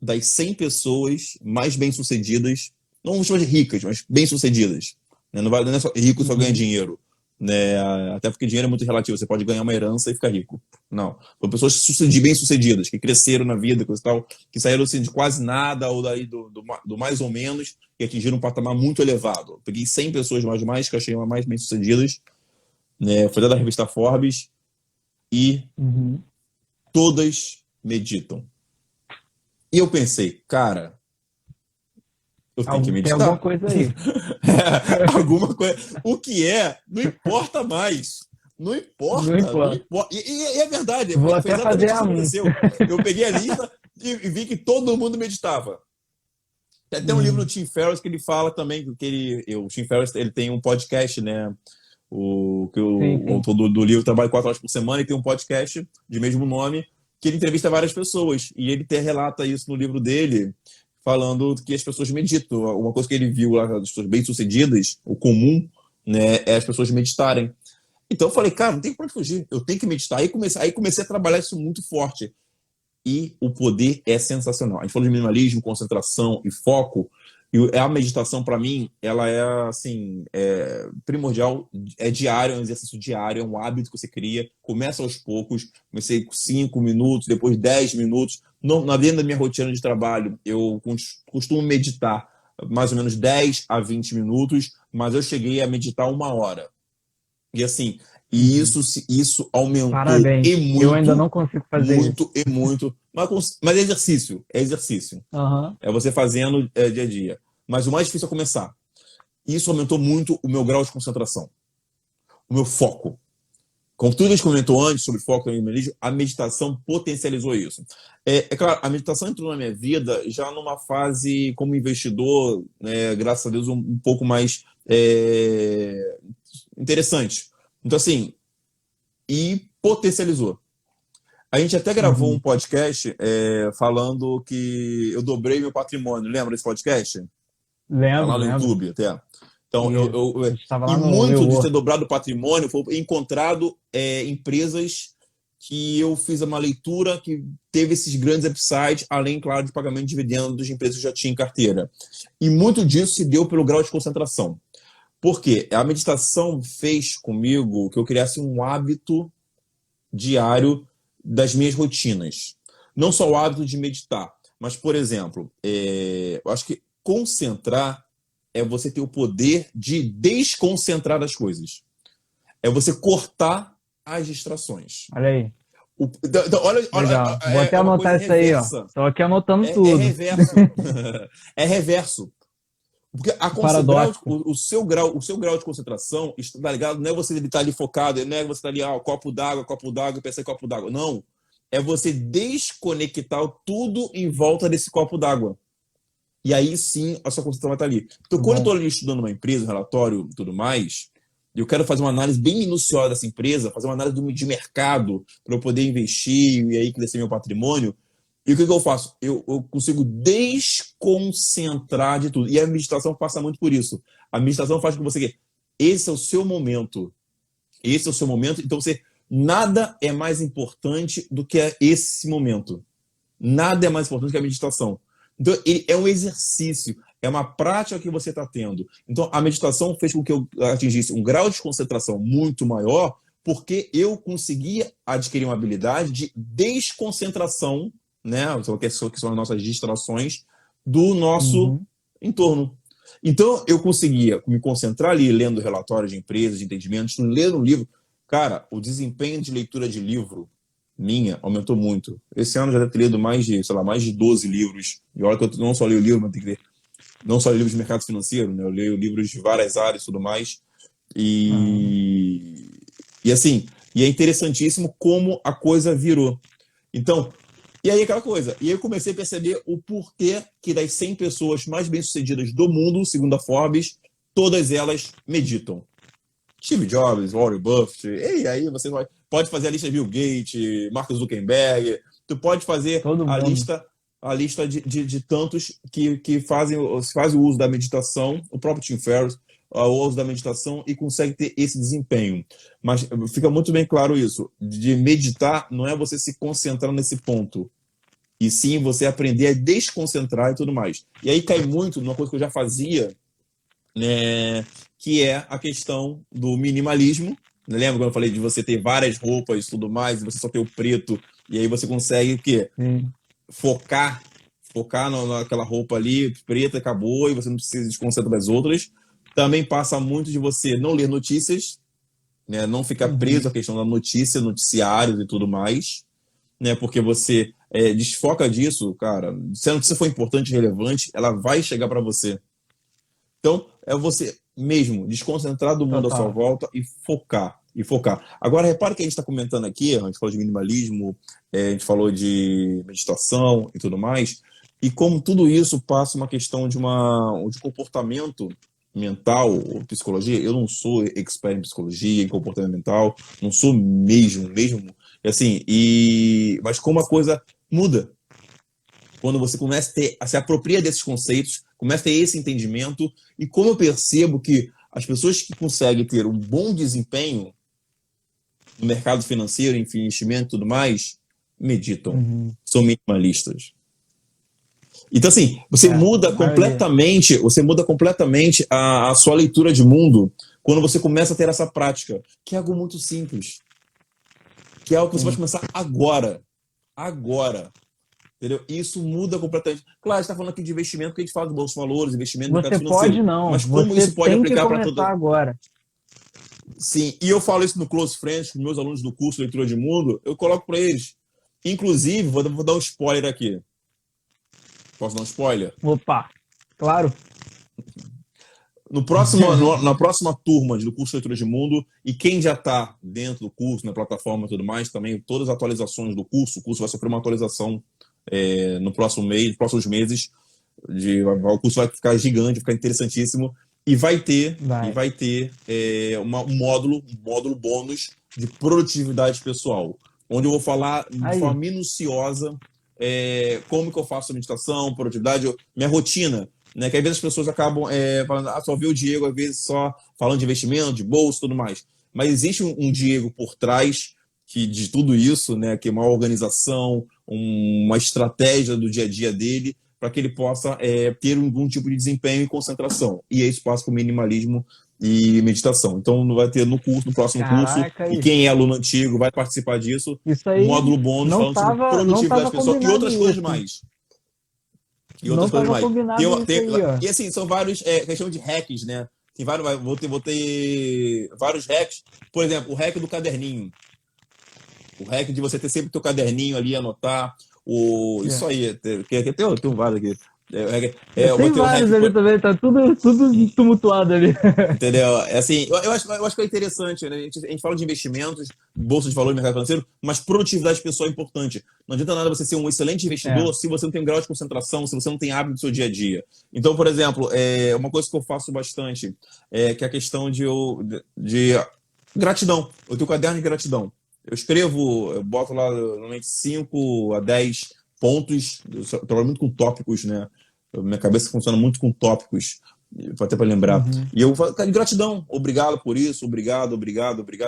Speaker 2: das 100 pessoas mais bem-sucedidas, não vamos chamar de ricas, mas bem-sucedidas. Né? Não é só rico só ganha
Speaker 1: Uhum.
Speaker 2: dinheiro. Né? Até porque dinheiro é muito relativo. Você pode ganhar uma herança e ficar rico. Não. São pessoas bem-sucedidas, que cresceram na vida, coisa e tal, que saíram assim, de quase nada ou daí do mais ou menos e atingiram um patamar muito elevado. Eu peguei 100 pessoas mais que eu achei mais bem-sucedidas. Né? Foi da revista Forbes e
Speaker 1: Uhum.
Speaker 2: todas meditam. E eu pensei, cara, eu tenho que
Speaker 1: Tem alguma
Speaker 2: meditar.
Speaker 1: coisa aí.
Speaker 2: Alguma coisa. O que não importa mais. Não
Speaker 1: Não
Speaker 2: importa, não
Speaker 1: importa.
Speaker 2: importa. E é verdade,
Speaker 1: Vou
Speaker 2: foi
Speaker 1: até fazer
Speaker 2: exatamente isso
Speaker 1: a
Speaker 2: que
Speaker 1: um.
Speaker 2: aconteceu. Eu peguei a lista e vi que todo mundo meditava. Tem até um livro do
Speaker 1: Uhum.
Speaker 2: Tim Ferriss que ele fala também que o Tim Ferriss ele tem um podcast, né?
Speaker 1: Sim,
Speaker 2: O
Speaker 1: sim.
Speaker 2: autor do livro trabalha 4 horas por semana e tem um podcast de mesmo nome que ele entrevista várias pessoas e ele relata isso no livro dele, falando que as pessoas meditam. Uma coisa que ele viu lá das pessoas bem-sucedidas, o comum, né, é as pessoas meditarem. Então eu falei, cara, não tem pra onde fugir, eu tenho que meditar. Aí comecei a trabalhar isso muito forte. E o poder é sensacional. A gente falou de minimalismo, concentração e foco. E a meditação, para mim, ela é assim, primordial, é diário, é um exercício diário, é um hábito que você cria. Começa aos poucos. Comecei com 5 minutos, depois 10 minutos. Dentro da minha rotina de trabalho, eu costumo meditar mais ou menos 10 a 20 minutos, mas eu cheguei a meditar 1 hora. E assim,
Speaker 1: Uhum.
Speaker 2: isso aumentou
Speaker 1: Parabéns.
Speaker 2: e
Speaker 1: Eu ainda
Speaker 2: muito,
Speaker 1: não consigo fazer isso.
Speaker 2: muito e muito. Mas é exercício, é exercício.
Speaker 1: Aham.
Speaker 2: É você fazendo dia a dia. Mas o mais difícil é começar. Isso aumentou muito o meu grau de concentração, o meu foco. Como tudo a gente comentou antes sobre foco e minimalismo, a meditação potencializou isso. É claro, a meditação entrou na minha vida já numa fase como investidor, né, graças a Deus, um pouco mais interessante. Então, assim, e potencializou. A gente até gravou um
Speaker 1: Uhum.
Speaker 2: podcast falando que eu dobrei meu patrimônio. Lembra desse podcast? Tá lá
Speaker 1: Lembro,
Speaker 2: no
Speaker 1: lembro.
Speaker 2: YouTube até. Então,
Speaker 1: Isso. A gente estava
Speaker 2: e
Speaker 1: lá no meu
Speaker 2: muito de ter
Speaker 1: Work.
Speaker 2: dobrado o patrimônio foi encontrado empresas que eu fiz uma leitura que teve esses grandes upsides, além, claro, de pagamento de dividendos de empresas que já tinha em carteira. E muito disso se deu pelo grau de concentração. Por quê? A meditação fez comigo que eu criasse um hábito diário das minhas rotinas. Não só o hábito de meditar, mas, por exemplo, eu acho que concentrar é você ter o poder de desconcentrar as coisas. É você cortar as distrações.
Speaker 1: Olha aí.
Speaker 2: Olha,
Speaker 1: Legal. Vou até
Speaker 2: é uma coisa
Speaker 1: anotar isso aí, ó.
Speaker 2: reversa.
Speaker 1: Tô aqui anotando
Speaker 2: É
Speaker 1: tudo.
Speaker 2: reverso. É reverso. Porque
Speaker 1: Paradoxo.
Speaker 2: o seu grau de concentração está ligado, não é você estar ali focado, não é você estar ali, copo d'água, pensar em copo d'água. Não. É você desconectar tudo em volta desse copo d'água. E aí sim a sua concentração vai estar ali. Então, quando eu estou ali estudando uma empresa, um relatório e tudo mais, eu quero fazer uma análise bem minuciosa dessa empresa, fazer uma análise de mercado para eu poder investir e aí crescer meu patrimônio. E o que eu faço? Eu consigo desconcentrar de tudo. E a meditação passa muito por isso. A meditação faz com que você... Esse é o seu momento. Esse é o seu momento. Então, nada é mais importante do que esse momento. Nada é mais importante que a meditação. Então, é um exercício, é uma prática que você está tendo. Então, a meditação fez com que eu atingisse um grau de concentração muito maior, porque eu conseguia adquirir uma habilidade de desconcentração, né, que são as nossas distrações, do nosso entorno. Então, eu conseguia me concentrar ali, lendo relatórios de empresas, de entendimentos, lendo um livro. Cara, o desempenho de leitura de livro minha aumentou muito. Esse ano eu já deve ter lido mais de 12 livros. E olha que eu não só leio livro, mas tenho que ler. Não só livros de mercado financeiro, né? Eu leio livros de várias áreas e tudo mais. E assim, e é interessantíssimo como a coisa virou. Então, e aí aquela coisa. E aí eu comecei a perceber o porquê que das 100 pessoas mais bem-sucedidas do mundo, segundo a Forbes, todas elas meditam. Steve Jobs, Warren Buffett, e aí você pode fazer a lista de Bill Gates, Mark Zuckerberg, tu pode fazer a lista de tantos que fazem o uso da meditação, o próprio Tim Ferriss, o uso da meditação e consegue ter esse desempenho. Mas fica muito bem claro isso, de meditar não é você se concentrar nesse ponto, e sim você aprender a desconcentrar e tudo mais. E aí cai muito numa coisa que eu já fazia, né, que é a questão do minimalismo. Lembra quando eu falei de você ter várias roupas e tudo mais, e você só ter o preto, e aí você consegue o quê? Focar naquela roupa ali, preta, acabou, e você não precisa desconcentrar das outras. Também passa muito de você não ler notícias, né, não ficar preso à questão da notícia, noticiários e tudo mais, né, porque você desfoca disso, cara. Se a notícia for importante e relevante, ela vai chegar para você. Então, é você mesmo desconcentrar do mundo à sua volta e focar. Agora, repare que a gente está comentando aqui, a gente falou de minimalismo, a gente falou de meditação e tudo mais, e como tudo isso passa uma questão de comportamento mental ou psicologia. Eu não sou expert em psicologia, em comportamento mental, não sou mesmo, assim, mas como a coisa muda. Quando você começa a se apropria desses conceitos, começa a ter esse entendimento, e como eu percebo que as pessoas que conseguem ter um bom desempenho no mercado financeiro, em investimento e tudo mais, meditam, são minimalistas. Então, assim, você muda completamente a sua leitura de mundo quando você começa a ter essa prática, que é algo muito simples, que é algo que você pode começar agora. Entendeu? Isso muda completamente. Claro, a gente está falando aqui de investimento, porque a gente fala de bolsa de valores, investimento no mercado financeiro.
Speaker 1: Você pode não.
Speaker 2: Mas como isso pode aplicar para todo...
Speaker 1: agora.
Speaker 2: Sim, e eu falo isso no Close Friends, com meus alunos do curso Leitura de Mundo, eu coloco para eles. Inclusive, vou dar um spoiler aqui. Posso dar um spoiler?
Speaker 1: Opa, claro.
Speaker 2: Na próxima turma do curso Leitura de Mundo, e quem já está dentro do curso, na plataforma e tudo mais, também todas as atualizações do curso, o curso vai sofrer uma atualização no próximo mês, nos próximos meses. O curso vai ficar gigante, vai ficar interessantíssimo, e vai ter um módulo bônus de produtividade pessoal, onde eu vou falar de forma minuciosa como que eu faço a meditação, produtividade, minha rotina, né? Que às vezes as pessoas acabam falando, só vê o Diego, às vezes só falando de investimento, de bolsa e tudo mais. Mas existe um Diego por trás de tudo isso, né? Que é uma organização, uma estratégia do dia a dia dele, para que ele possa ter algum tipo de desempenho e concentração. E isso passa por minimalismo e meditação. Então, vai ter no próximo curso, e quem é aluno antigo vai participar disso,
Speaker 1: isso aí
Speaker 2: um módulo bônus falando sobre produtividade pessoal e outras coisas mais. E assim, são vários, questão de hacks, né? Tem vários, vou ter vários hacks. Por exemplo, o hack do caderninho. O hack de você ter sempre o teu caderninho ali, anotar. Isso aí, tem vários aqui.
Speaker 1: Tem
Speaker 2: botei o
Speaker 1: vários
Speaker 2: REC.
Speaker 1: ali também, tá tudo tumultuado ali.
Speaker 2: Entendeu? É assim, eu acho que é interessante, né? A gente fala de investimentos, bolsa de valores, mercado financeiro, mas produtividade pessoal é importante. Não adianta nada você ser um excelente investidor se você não tem grau de concentração, se você não tem hábito do seu dia a dia. Então, por exemplo, uma coisa que eu faço bastante que é a questão de gratidão. Eu tenho um caderno de gratidão. Eu boto lá normalmente 5 a 10 pontos. Eu trabalho muito com tópicos, né? Minha cabeça funciona muito com tópicos, até para lembrar.
Speaker 1: Uhum.
Speaker 2: E eu falo, cara, de gratidão. Obrigado por isso, obrigado,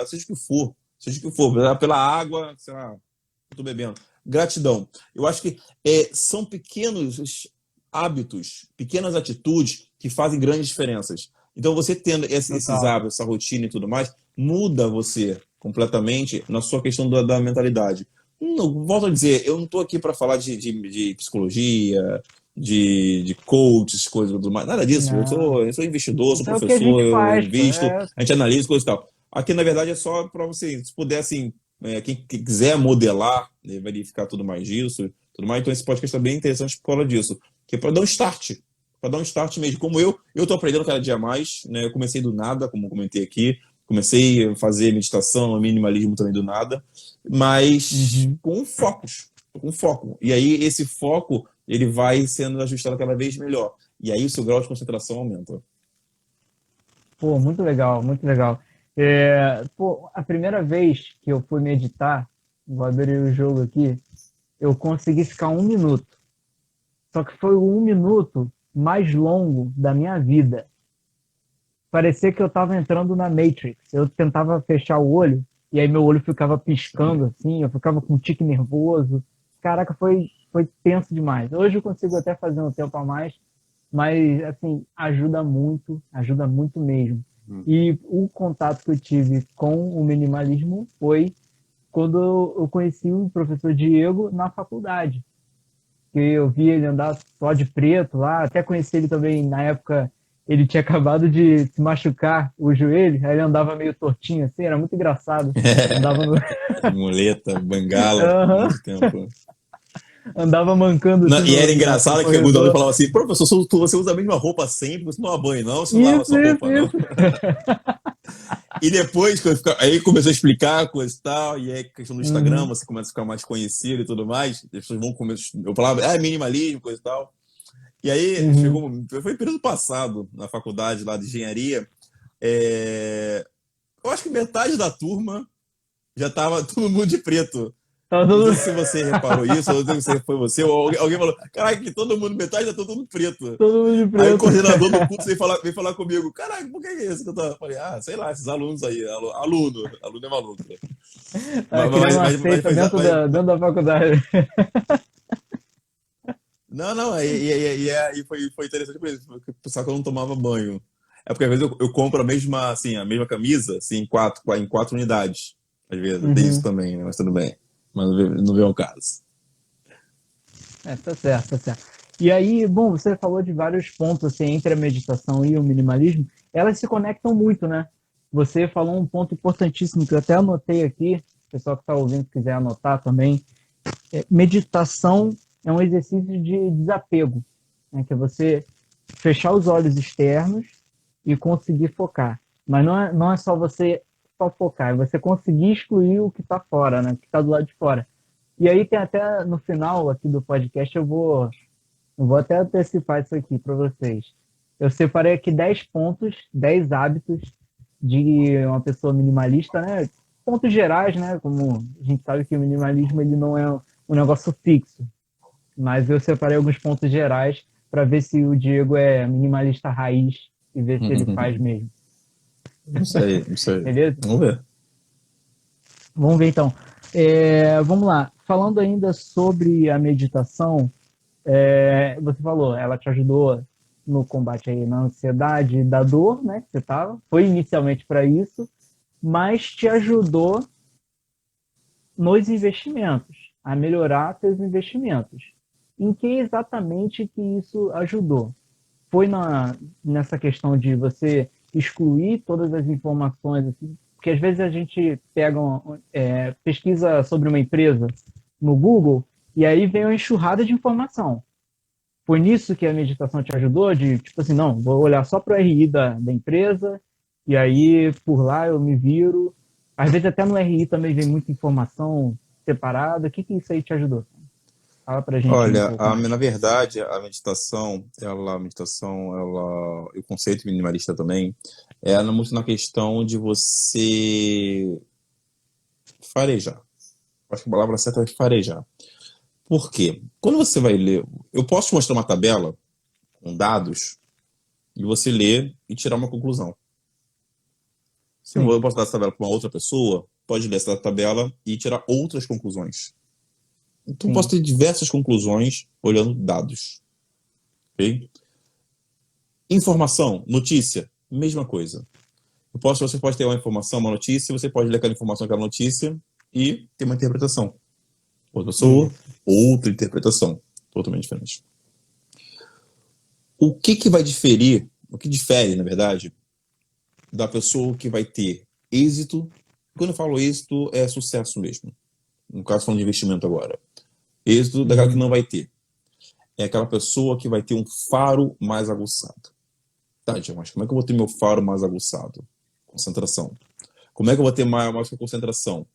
Speaker 2: seja o que for. Seja o que for. Pela água, sei lá, eu tô bebendo. Gratidão. Eu acho que são pequenos hábitos, pequenas atitudes que fazem grandes diferenças. Então, você tendo esses hábitos, essa rotina e tudo mais, muda você completamente na sua questão da mentalidade. Volto a dizer, eu não estou aqui para falar de psicologia, de coaches, coisas e tudo mais. Nada disso. Eu sou investidor, sou
Speaker 1: Isso é o que a
Speaker 2: professor,
Speaker 1: gente
Speaker 2: eu
Speaker 1: faz, pô.
Speaker 2: invisto, a gente analisa coisas e tal. Aqui, na verdade, é só para você, se puder, assim, quem quiser modelar, verificar tudo mais disso, tudo mais. Então, esse podcast é bem interessante por causa disso, que é para dar um start. Para dar um start mesmo. Como eu estou aprendendo cada dia mais, né? Eu comecei do nada, como comentei aqui. Comecei a fazer meditação, minimalismo também do nada, mas com focos, com foco. E aí esse foco ele vai sendo ajustado cada vez melhor. E aí o seu grau de concentração aumenta.
Speaker 1: Pô, muito legal, muito legal. Pô, a primeira vez que eu fui meditar, vou abrir o jogo aqui, eu consegui ficar 1 minuto. Só que foi o 1 minuto mais longo da minha vida. Parecia que eu estava entrando na Matrix. Eu tentava fechar o olho e aí meu olho ficava piscando assim, eu ficava com um tique nervoso. Caraca, foi tenso demais. Hoje eu consigo até fazer um tempo a mais, mas assim, ajuda muito mesmo. E o contato que eu tive com o minimalismo foi quando eu conheci o professor Diego na faculdade. Que eu vi ele andar só de preto lá, até conheci ele também na época. Ele tinha acabado de se machucar o joelho, aí ele andava meio tortinho assim, era muito engraçado. Andava no...
Speaker 2: Muleta, bengala, muito tempo.
Speaker 1: Andava mancando assim
Speaker 2: E era
Speaker 1: no
Speaker 2: engraçado que alguns alunos
Speaker 1: corredor.
Speaker 2: falavam assim, professor, você usa a mesma roupa sempre, você não toma banho não, você não lava
Speaker 1: Isso,
Speaker 2: sua roupa não.
Speaker 1: isso.
Speaker 2: E depois, aí começou a explicar coisa e tal, e aí a questão do Instagram, você começa a ficar mais conhecido e tudo mais, as pessoas vão começar, eu falava, minimalismo, coisa e tal. E aí, foi o período passado, na faculdade lá de engenharia, eu acho que metade da turma já tava todo mundo de preto. Não sei se você reparou isso, ou não sei se foi você, ou alguém falou, caraca, que todo mundo, metade tá todo mundo preto.
Speaker 1: Todo mundo de preto.
Speaker 2: Aí o coordenador do curso veio falar comigo, caraca, por que é isso que eu tô? Eu falei, sei lá, esses alunos aí, aluno é maluco.
Speaker 1: Criando uma seita dentro da faculdade.
Speaker 2: Não, e foi interessante por isso, porque pensava que eu não tomava banho. É porque às vezes eu compro a mesma camisa, assim, em quatro unidades. Às vezes, tem isso também, né? Mas tudo bem. Mas não vê o caso.
Speaker 1: Tá certo, tá certo. E aí, bom, você falou de vários pontos assim, entre a meditação e o minimalismo. Elas se conectam muito, né? Você falou um ponto importantíssimo que eu até anotei aqui. O pessoal que está ouvindo, se quiser anotar também. Meditação é um exercício de desapego, né? Que é você fechar os olhos externos e conseguir focar. Mas não é só você só focar, é você conseguir excluir o que está fora, né? O que está do lado de fora. E aí tem até no final aqui do podcast, eu vou até antecipar isso aqui para vocês. Eu separei aqui 10 pontos, 10 hábitos de uma pessoa minimalista, né? Pontos gerais, né? Como a gente sabe que o minimalismo ele não é um negócio fixo, mas eu separei alguns pontos gerais para ver se o Diego é minimalista raiz e ver se ele faz mesmo.
Speaker 2: Não sei.
Speaker 1: Beleza?
Speaker 2: Vamos ver.
Speaker 1: Vamos ver então. Vamos lá. Falando ainda sobre a meditação, você falou, ela te ajudou no combate aí na ansiedade da dor, né? Que você tava. Foi inicialmente para isso, mas te ajudou nos investimentos, a melhorar seus investimentos. Em que exatamente que isso ajudou? Foi nessa questão de você excluir todas as informações, assim, porque às vezes a gente pega pesquisa sobre uma empresa no Google e aí vem uma enxurrada de informação. Foi nisso que a meditação te ajudou? De, tipo assim, não, vou olhar só para o RI da empresa, e aí por lá eu me viro. Às vezes até no RI também vem muita informação separada. O que isso aí te ajudou? Fala pra gente aí um
Speaker 2: Olha,
Speaker 1: pouco mais.
Speaker 2: na verdade, a meditação, e o conceito minimalista também, é muito na questão de você farejar. Acho que a palavra certa é farejar. Por quê? Quando você vai ler, eu posso te mostrar uma tabela com dados e você ler e tirar uma conclusão. Se
Speaker 1: Sim.
Speaker 2: eu posso dar essa tabela para uma outra pessoa, pode ler essa tabela e tirar outras conclusões. Então, eu posso
Speaker 1: Sim.
Speaker 2: ter diversas conclusões olhando dados. Ok? Informação, notícia, mesma coisa. Você pode ter uma informação, uma notícia, você pode ler aquela informação, aquela notícia e ter uma interpretação. Outra pessoa,
Speaker 1: Isso.
Speaker 2: outra interpretação. Totalmente diferente. O que vai diferir, o que difere, na verdade, da pessoa que vai ter êxito? Quando eu falo êxito, é sucesso mesmo. No caso, falando de investimento agora. Êxito daquela que não vai ter. É aquela pessoa que vai ter um faro mais aguçado. Tá, Diego, mas como é que eu vou ter meu faro mais aguçado? Concentração. Como é que eu vou ter mais concentração?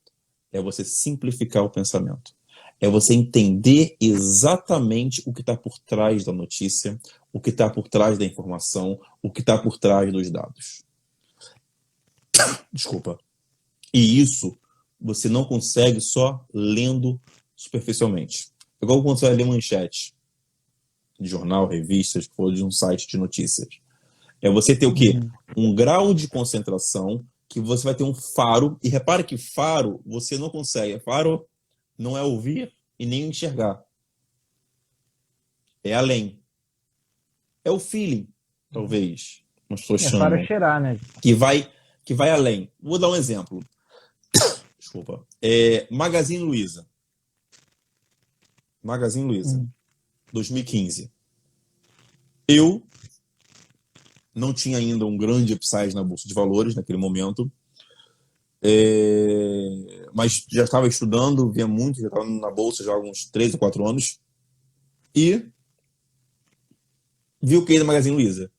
Speaker 2: É você simplificar o pensamento. É você entender exatamente o que está por trás da notícia, o que está por trás da informação, o que está por trás dos dados. Desculpa. E isso você não consegue só lendo superficialmente. Igual quando você vai ler manchete de jornal, revistas, ou de um site de notícias. É você ter o quê? Um grau de concentração que você vai ter um faro. E repare que faro você não consegue. Faro não é ouvir e nem enxergar. É além. É o feeling, talvez, as pessoas
Speaker 1: É para
Speaker 2: chamam.
Speaker 1: cheirar, né?
Speaker 2: Que vai além. Vou dar um exemplo. Desculpa. Magazine Luiza. Magazine Luiza. 2015. Eu não tinha ainda um grande upside na Bolsa de Valores naquele momento. Mas já estava estudando, via muito, já estava na Bolsa já há uns 3 ou 4 anos. E vi o que da Magazine Luiza.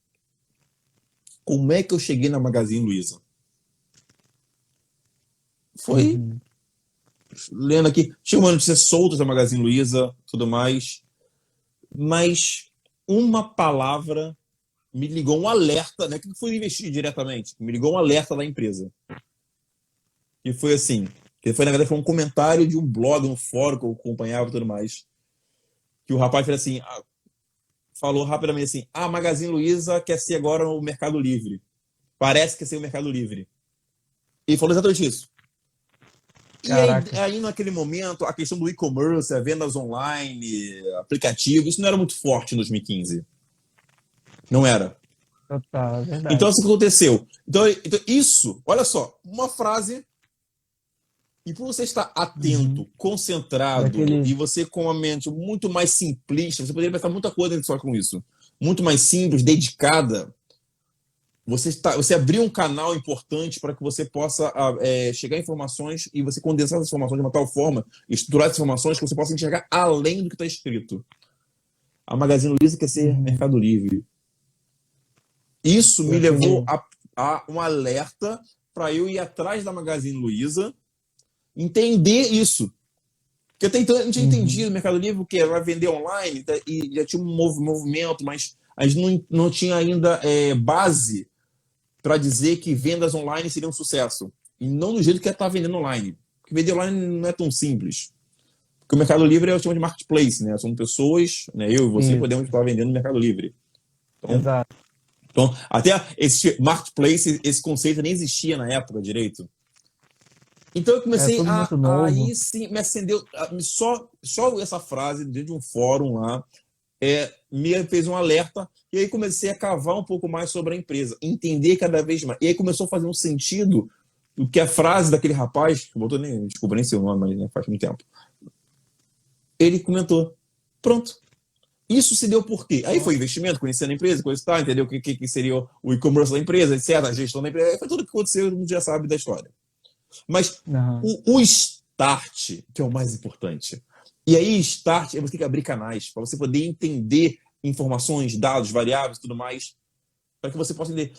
Speaker 2: Como é que eu cheguei na Magazine Luiza? Foi lendo aqui. Tinha uma notícia solta da Magazine Luiza, tudo mais. Mas uma palavra me ligou um alerta, né? Que foi investir diretamente. Me ligou um alerta da empresa. E foi assim. Que foi, na verdade, foi um comentário de um blog, um fórum que eu acompanhava e tudo mais. Que o rapaz fez assim, falou rapidamente assim: a Magazine Luiza quer ser agora o Mercado Livre. Parece que quer ser o Mercado Livre. E falou exatamente isso. E aí, naquele momento, a questão do e-commerce, vendas online, aplicativo, isso não era muito forte em 2015. Não era.
Speaker 1: Total, é verdade.
Speaker 2: Então, isso que aconteceu. Então, isso, olha só, uma frase. E por você estar atento, concentrado, e você com uma mente muito mais simplista, você poderia pensar muita coisa só com isso. Muito mais simples, dedicada. Você abriu um canal importante para que você possa chegar a informações e você condensar essas informações de uma tal forma, estruturar essas informações que você possa enxergar além do que está escrito. A Magazine Luiza quer ser Mercado Livre. Isso me levou a um alerta para eu ir atrás da Magazine Luiza, entender isso. Porque até então a gente tinha entendido o Mercado Livre, que vai vender online, e já tinha um movimento, mas a gente não tinha ainda base para dizer que vendas online seriam um sucesso. E não do jeito que está vendendo online. Porque vender online não é tão simples. Porque o Mercado Livre é o que chama de marketplace, né? São pessoas, né? Eu e você podemos estar vendendo no Mercado Livre. Então, até esse marketplace, esse conceito nem existia na época direito. Então eu comecei aí sim, me acendeu, só essa frase dentro de um fórum lá, me fez um alerta, e aí comecei a cavar um pouco mais sobre a empresa, entender cada vez mais. E aí começou a fazer um sentido o que a frase daquele rapaz, desculpa nem seu nome, mas faz muito tempo, ele comentou, pronto. Isso se deu por quê? Aí foi investimento, conhecendo a empresa, coisa e tal, entendeu o que seria o e-commerce da empresa, etc., a gestão da empresa, foi tudo o que aconteceu, todo mundo já sabe da história. Mas o start, que é o mais importante. E aí, start, você tem que abrir canais para você poder entender informações, dados, variáveis e tudo mais, para que você possa entender.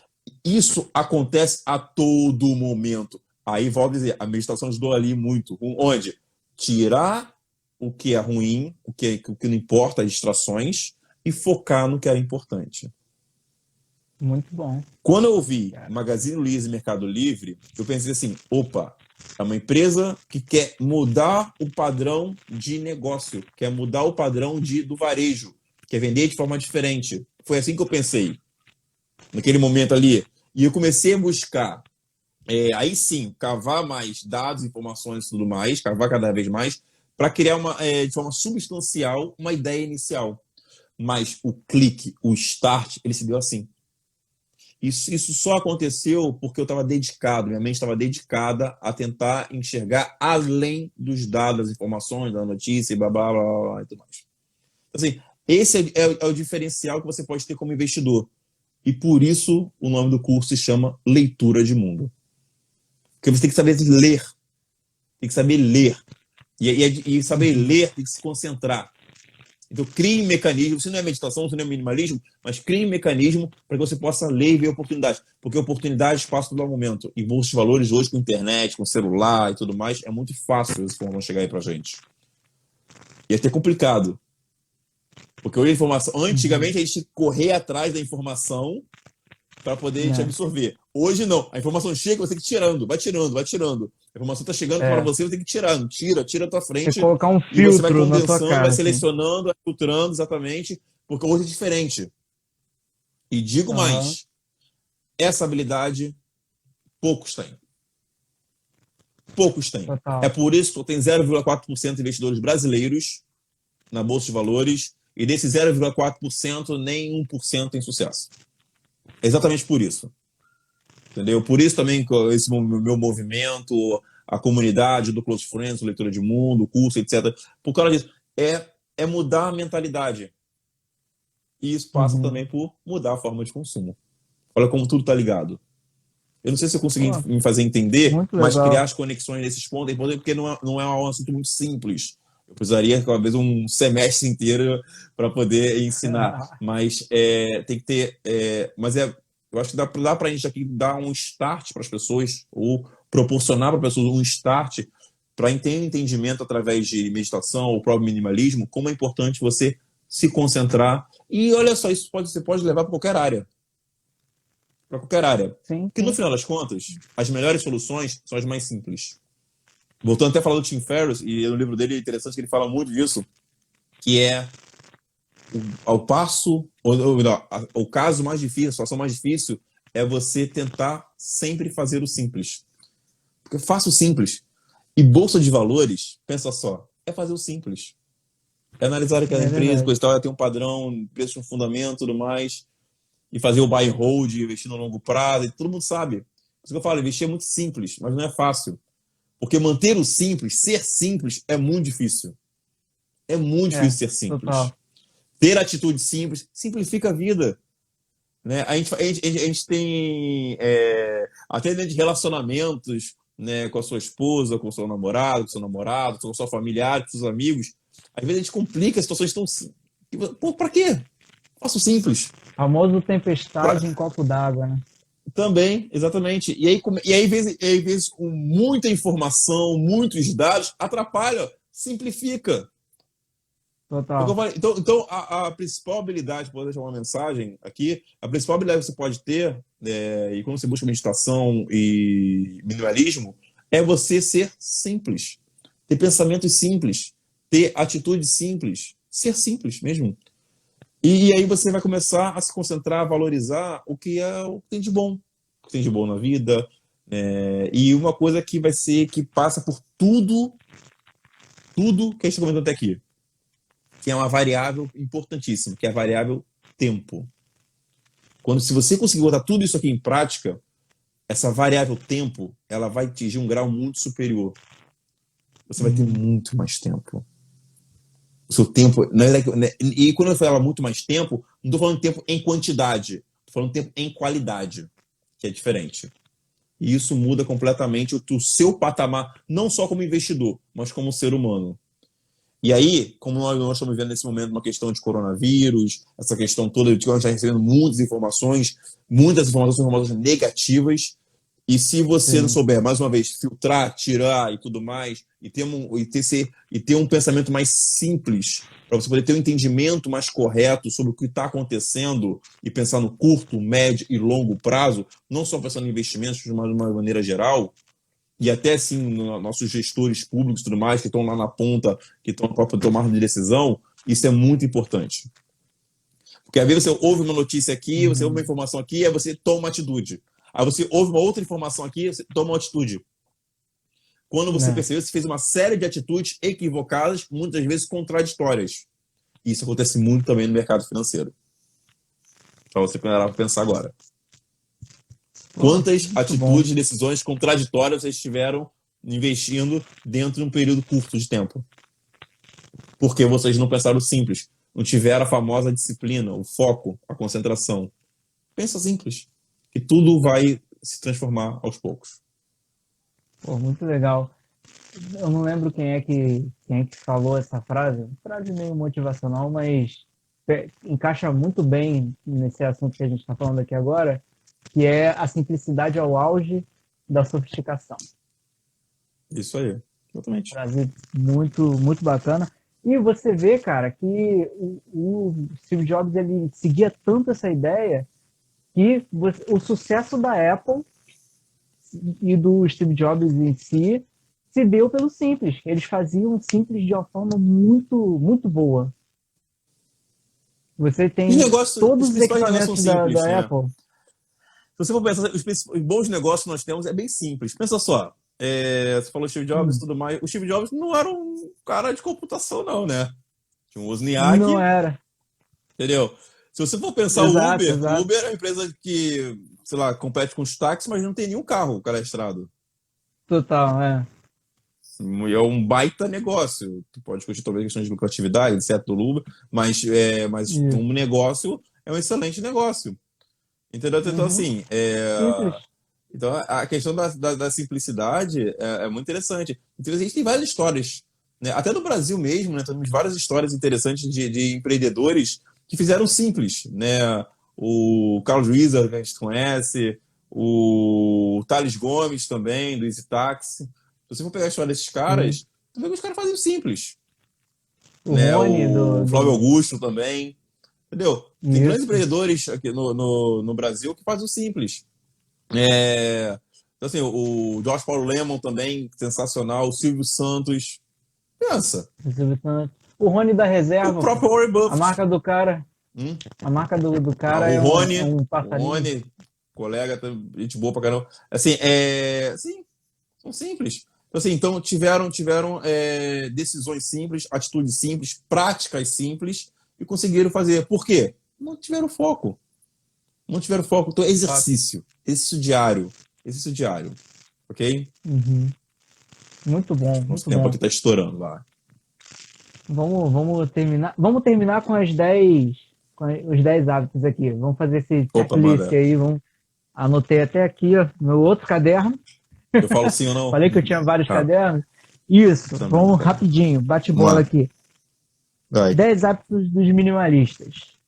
Speaker 2: Isso acontece a todo momento. Aí, volto a dizer, a meditação ajudou ali muito. Onde? Tirar o que é ruim, o que não importa, as distrações, e focar no que é importante.
Speaker 1: Muito bom.
Speaker 2: Quando eu vi Magazine Luiza e Mercado Livre, eu pensei assim, opa, é uma empresa que quer mudar o padrão de negócio, quer mudar o padrão do varejo, quer vender de forma diferente. Foi assim que eu pensei, naquele momento ali. E eu comecei a buscar, aí sim, cavar mais dados, informações e tudo mais, cavar cada vez mais, para criar de forma substancial uma ideia inicial. Mas o clique, o start, ele se deu assim. Isso só aconteceu porque eu estava dedicado, minha mente estava dedicada a tentar enxergar além dos dados, das informações, da notícia, blá, blá, blá, blá, e tudo mais. Assim, esse é o diferencial que você pode ter como investidor. E por isso o nome do curso se chama Leitura de Mundo. Porque você tem que saber ler. Tem que saber ler. E saber ler tem que se concentrar. Então, crie mecanismo. Se não é meditação, se não é minimalismo, mas crie mecanismo para que você possa ler e ver oportunidades. Porque oportunidades passam todo momento. E bolsas de valores hoje com internet, com celular e tudo mais, é muito fácil as informações chegar aí para a gente. E é até complicado. Porque hoje a informação... Antigamente, a gente tinha que correr atrás da informação para poder te absorver. Hoje, não. A informação chega, você tem que ir tirando. Vai tirando, vai tirando. A informação está chegando para você, você tem que ir tirando. Tira a tua frente.
Speaker 1: Você colocar um filtro,
Speaker 2: e você vai condensando,
Speaker 1: na tua cara,
Speaker 2: vai selecionando, vai filtrando, exatamente. Porque hoje é diferente. E digo mais. Essa habilidade, poucos têm. Poucos têm.
Speaker 1: Total.
Speaker 2: É por isso que tem 0,4% de investidores brasileiros na Bolsa de Valores. E desses 0,4%, nem 1% tem sucesso. É exatamente por isso. Entendeu? Por isso também esse meu movimento, a comunidade do Close Friends, Leitura de Mundo, o curso, etc. Por causa disso. É mudar a mentalidade. E isso passa também por mudar a forma de consumo. Olha como tudo está ligado. Eu não sei se eu consegui me fazer entender, mas criar as conexões nesses pontos é importante porque não é um assunto muito simples. Eu precisaria, talvez, um semestre inteiro para poder ensinar. Mas tem que ter... eu acho que dá para a gente aqui dar um start para as pessoas, ou proporcionar para as pessoas um start para ter um entendimento através de meditação ou próprio minimalismo, como é importante você se concentrar. E olha só, você pode levar para qualquer área. Para qualquer área.
Speaker 1: Sim.
Speaker 2: Porque no final das contas, as melhores soluções são as mais simples. Voltando até a falar do Tim Ferriss, e no livro dele é interessante que ele fala muito disso, que é o caso mais difícil, a situação mais difícil é você tentar sempre fazer o simples. Porque faça o simples. E bolsa de valores, pensa só, é fazer o simples. É analisar aquela empresa, coisa e tal, ela tem um padrão, preço de fundamento e tudo mais, e fazer o buy and hold, investir no longo prazo, e todo mundo sabe. Por isso que eu falo, investir é muito simples, mas não é fácil. Porque manter o simples, ser simples, é muito difícil. É muito difícil ser simples.
Speaker 1: Total.
Speaker 2: Ter atitude simples, simplifica a vida. Né? A gente tem, até dentro de relacionamentos, né, com a sua esposa, com o seu namorado, com o seu namorado, com a sua familiar, com os seus amigos. Às vezes a gente complica situações tão simples. Pô, pra quê? Faço simples.
Speaker 1: Famoso tempestade em copo d'água, né?
Speaker 2: Também, exatamente. E aí, às vezes, com muita informação, muitos dados, atrapalha, simplifica.
Speaker 1: Total.
Speaker 2: Então a principal habilidade, vou deixar uma mensagem aqui, a principal habilidade que você pode ter, e quando você busca meditação e minimalismo, é você ser simples. Ter pensamentos simples, ter atitudes simples, ser simples mesmo. E aí você vai começar a se concentrar, a valorizar o que tem de bom. O que tem de bom na vida. E uma coisa que vai ser, que passa por tudo que a gente está comentando até aqui. Que é uma variável importantíssima, que é a variável tempo. Se você conseguir botar tudo isso aqui em prática, essa variável tempo, ela vai atingir um grau muito superior. Você vai ter muito mais tempo. O seu tempo... E quando eu falo muito mais tempo, não estou falando de tempo em quantidade, estou falando de tempo em qualidade, que é diferente. E isso muda completamente o seu patamar, não só como investidor, mas como ser humano. E aí, como nós estamos vivendo nesse momento uma questão de coronavírus, essa questão toda de que a gente está recebendo muitas informações negativas, e se você não
Speaker 1: Sim.
Speaker 2: souber, mais uma vez, filtrar, tirar e tudo mais, e ter um pensamento mais simples, para você poder ter um entendimento mais correto sobre o que está acontecendo e pensar no curto, médio e longo prazo, não só pensando em investimentos de uma maneira geral, e até assim nossos gestores públicos e tudo mais, que estão lá na ponta, que estão para tomar de decisão, isso é muito importante. Porque às vezes você ouve uma notícia aqui, você ouve uma informação aqui, aí você toma uma atitude. Aí você ouve uma outra informação aqui, você toma uma atitude. Quando você percebeu, você fez uma série de atitudes equivocadas, muitas vezes contraditórias. E isso acontece muito também no mercado financeiro. Para você pensar agora. Quantas atitudes e decisões contraditórias vocês estiveram investindo dentro de um período curto de tempo? Porque vocês não pensaram simples. Não tiveram a famosa disciplina, o foco, a concentração. Pensa simples. Que tudo vai se transformar aos poucos.
Speaker 1: Pô, muito legal. Eu não lembro quem é que falou essa frase. Frase meio motivacional, mas encaixa muito bem nesse assunto que a gente está falando aqui agora, que é a simplicidade ao auge da sofisticação.
Speaker 2: Isso aí, exatamente.
Speaker 1: Frase muito, muito bacana. E você vê, cara, que o Steve Jobs ele seguia tanto essa ideia que o sucesso da Apple e do Steve Jobs em si se deu pelo simples. Eles faziam simples de uma forma muito, muito boa. Você tem todos os equipamentos da Apple.
Speaker 2: Se você for pensar, os bons negócios que nós temos é bem simples. Pensa só, você falou Steve Jobs e tudo mais. O Steve Jobs não era um cara de computação, não, né? Tinha um Wozniak.
Speaker 1: Não era.
Speaker 2: Entendeu? Se você for pensar
Speaker 1: Exato,
Speaker 2: o Uber é uma empresa que, sei lá, compete com os táxis, mas não tem nenhum carro cadastrado.
Speaker 1: Total, é.
Speaker 2: É um baita negócio. Tu pode discutir talvez questões de lucratividade, etc. do Uber, mas um negócio é um excelente negócio. Entendeu? Então, assim, então, a questão da simplicidade é muito interessante. Então, a gente tem várias histórias, né? Até no Brasil mesmo, né? Temos várias histórias interessantes de empreendedores que fizeram simples, né? O Carlos Wieser, que a gente conhece, o Thales Gomes também, do Easy Taxi. Se você for pegar a história desses caras, você vê que os caras fazem simples.
Speaker 1: O
Speaker 2: né?
Speaker 1: Rony
Speaker 2: O Flávio Augusto também. Entendeu? Tem
Speaker 1: Isso.
Speaker 2: grandes empreendedores aqui no Brasil que fazem o simples. Então, assim, o Jorge Paulo Lemann também, sensacional. O Silvio Santos. Pensa.
Speaker 1: O Rony da reserva.
Speaker 2: O próprio Warren Buffett.
Speaker 1: A marca do cara. A marca do cara
Speaker 2: o Rony,
Speaker 1: é um passarinho.
Speaker 2: O Rony, colega, gente boa pra caramba. Assim, sim, são simples. Então tiveram decisões simples, atitudes simples, práticas simples e conseguiram fazer. Por quê? Não tiveram foco. Não tiveram foco. Então, exercício diário. Ok?
Speaker 1: Uhum. Muito bom.
Speaker 2: Nosso tempo aqui tá estourando lá.
Speaker 1: Vamos terminar com os 10 hábitos aqui. Vamos fazer esse checklist aí. Anotei até aqui, ó, meu outro caderno.
Speaker 2: Eu falo sim ou não?
Speaker 1: Falei que eu tinha vários cadernos. Isso, vamos rapidinho, bate-bola aqui.
Speaker 2: Vai.
Speaker 1: 10 hábitos dos minimalistas.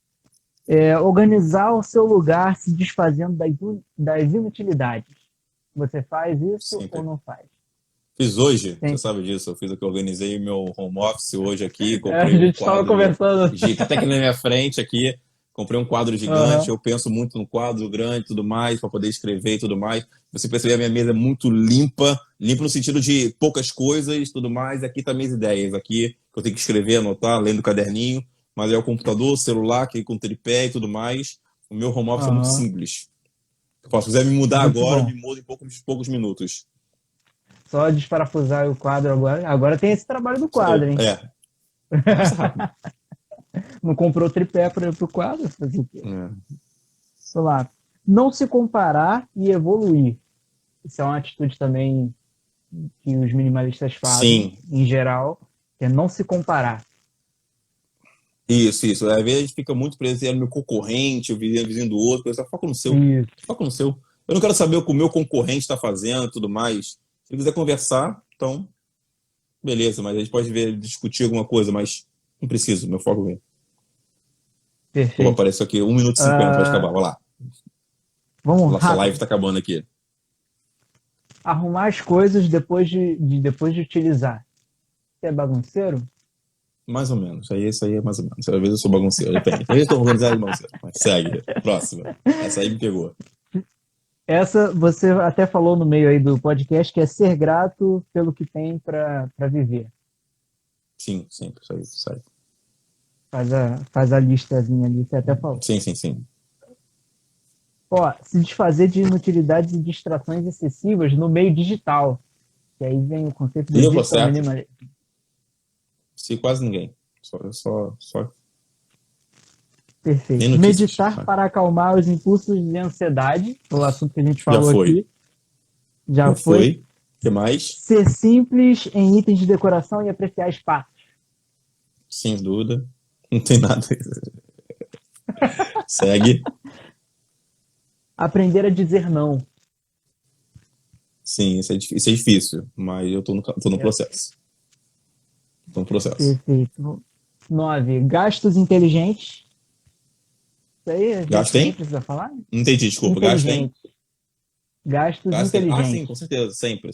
Speaker 1: Organizar o seu lugar se desfazendo das inutilidades. Você faz isso ou não faz?
Speaker 2: Fiz hoje, você sabe disso. Eu organizei o meu home office hoje aqui.
Speaker 1: A gente estava conversando.
Speaker 2: Até aqui na minha frente aqui. Comprei um quadro gigante, eu penso muito no quadro grande e tudo mais, para poder escrever e tudo mais. Você percebe, a minha mesa é muito limpa no sentido de poucas coisas e tudo mais. Aqui tá minhas ideias, aqui que eu tenho que escrever, anotar, lendo o caderninho, mas é o computador, o celular, que com tripé e tudo mais. O meu home office é muito simples. Se quiser me mudar muito agora, me mudo em poucos minutos.
Speaker 1: Só desparafusar o quadro agora. Agora tem esse trabalho do quadro, hein? Não comprou tripé para o quadro? Fazer o quê? Vamos lá. Não se comparar e evoluir. Isso é uma atitude também que os minimalistas fazem, em geral, que é não se comparar.
Speaker 2: Isso. Às vezes a gente fica muito preso no meu concorrente, o vizinho do outro, foca no seu. Foca no seu. Eu não quero saber o que o meu concorrente está fazendo e tudo mais. Se quiser conversar, então beleza, mas a gente pode ver, discutir alguma coisa, mas não preciso, meu foco vem.
Speaker 1: Perfeito.
Speaker 2: Apareceu aqui 1 minuto e 50, vai acabar, vai lá.
Speaker 1: Vamos
Speaker 2: Nossa
Speaker 1: rápido.
Speaker 2: live tá acabando aqui.
Speaker 1: Arrumar as coisas depois de utilizar. Você é bagunceiro?
Speaker 2: Mais ou menos. Isso aí é mais ou menos. Às vezes eu sou bagunceiro, depende. Às vezes eu tô organizado e bagunceiro. Mas segue. Próxima. Essa aí me pegou.
Speaker 1: Essa você até falou no meio aí do podcast, que é ser grato pelo que tem para viver.
Speaker 2: Sim, sempre. Isso aí.
Speaker 1: Faz a listazinha ali, você até falou.
Speaker 2: Sim.
Speaker 1: Ó, se desfazer de inutilidades e distrações excessivas no meio digital. Que aí vem o conceito do digital minimalismo.
Speaker 2: Se quase ninguém. Só.
Speaker 1: Perfeito. Meditar para acalmar os impulsos de ansiedade, o assunto que a gente falou aqui. Já foi.
Speaker 2: O que mais?
Speaker 1: Ser simples em itens de decoração e apreciar espaços.
Speaker 2: Sem dúvida. Não tem nada. Segue.
Speaker 1: Aprender a dizer não.
Speaker 2: Sim, isso é difícil, mas eu tô no processo.
Speaker 1: Perfeito. 9. Gastos inteligentes. Isso aí a gente nem precisa falar?
Speaker 2: Não entendi, desculpa.
Speaker 1: Gastos inteligentes.
Speaker 2: Sim, com certeza. Sempre.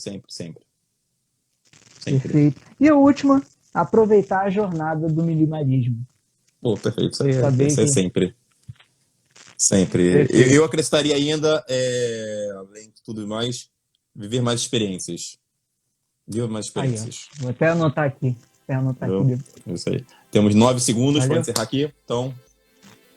Speaker 1: Perfeito. E a última, aproveitar a jornada do minimalismo.
Speaker 2: Pô, perfeito. Isso aí é sempre. Sempre. Eu acrescentaria ainda, além de tudo mais, viver mais experiências.
Speaker 1: Aí, vou até anotar aqui.
Speaker 2: Isso aí. Temos 9 segundos para encerrar aqui. Então.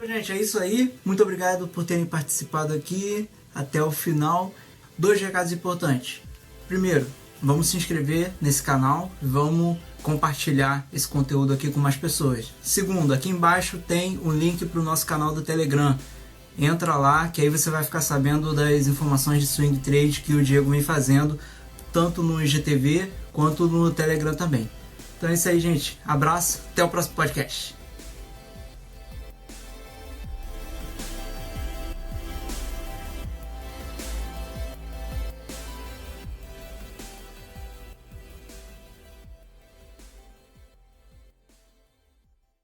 Speaker 3: Gente, é isso aí. Muito obrigado por terem participado aqui até o final. 2 recados importantes. Primeiro, vamos se inscrever nesse canal. Vamos compartilhar esse conteúdo aqui com mais pessoas. Segundo, aqui embaixo tem um link para o nosso canal do Telegram. Entra lá, que aí você vai ficar sabendo das informações de swing trade que o Diego vem fazendo, tanto no IGTV quanto no Telegram também. Então é isso aí, gente. Abraço, até o próximo podcast.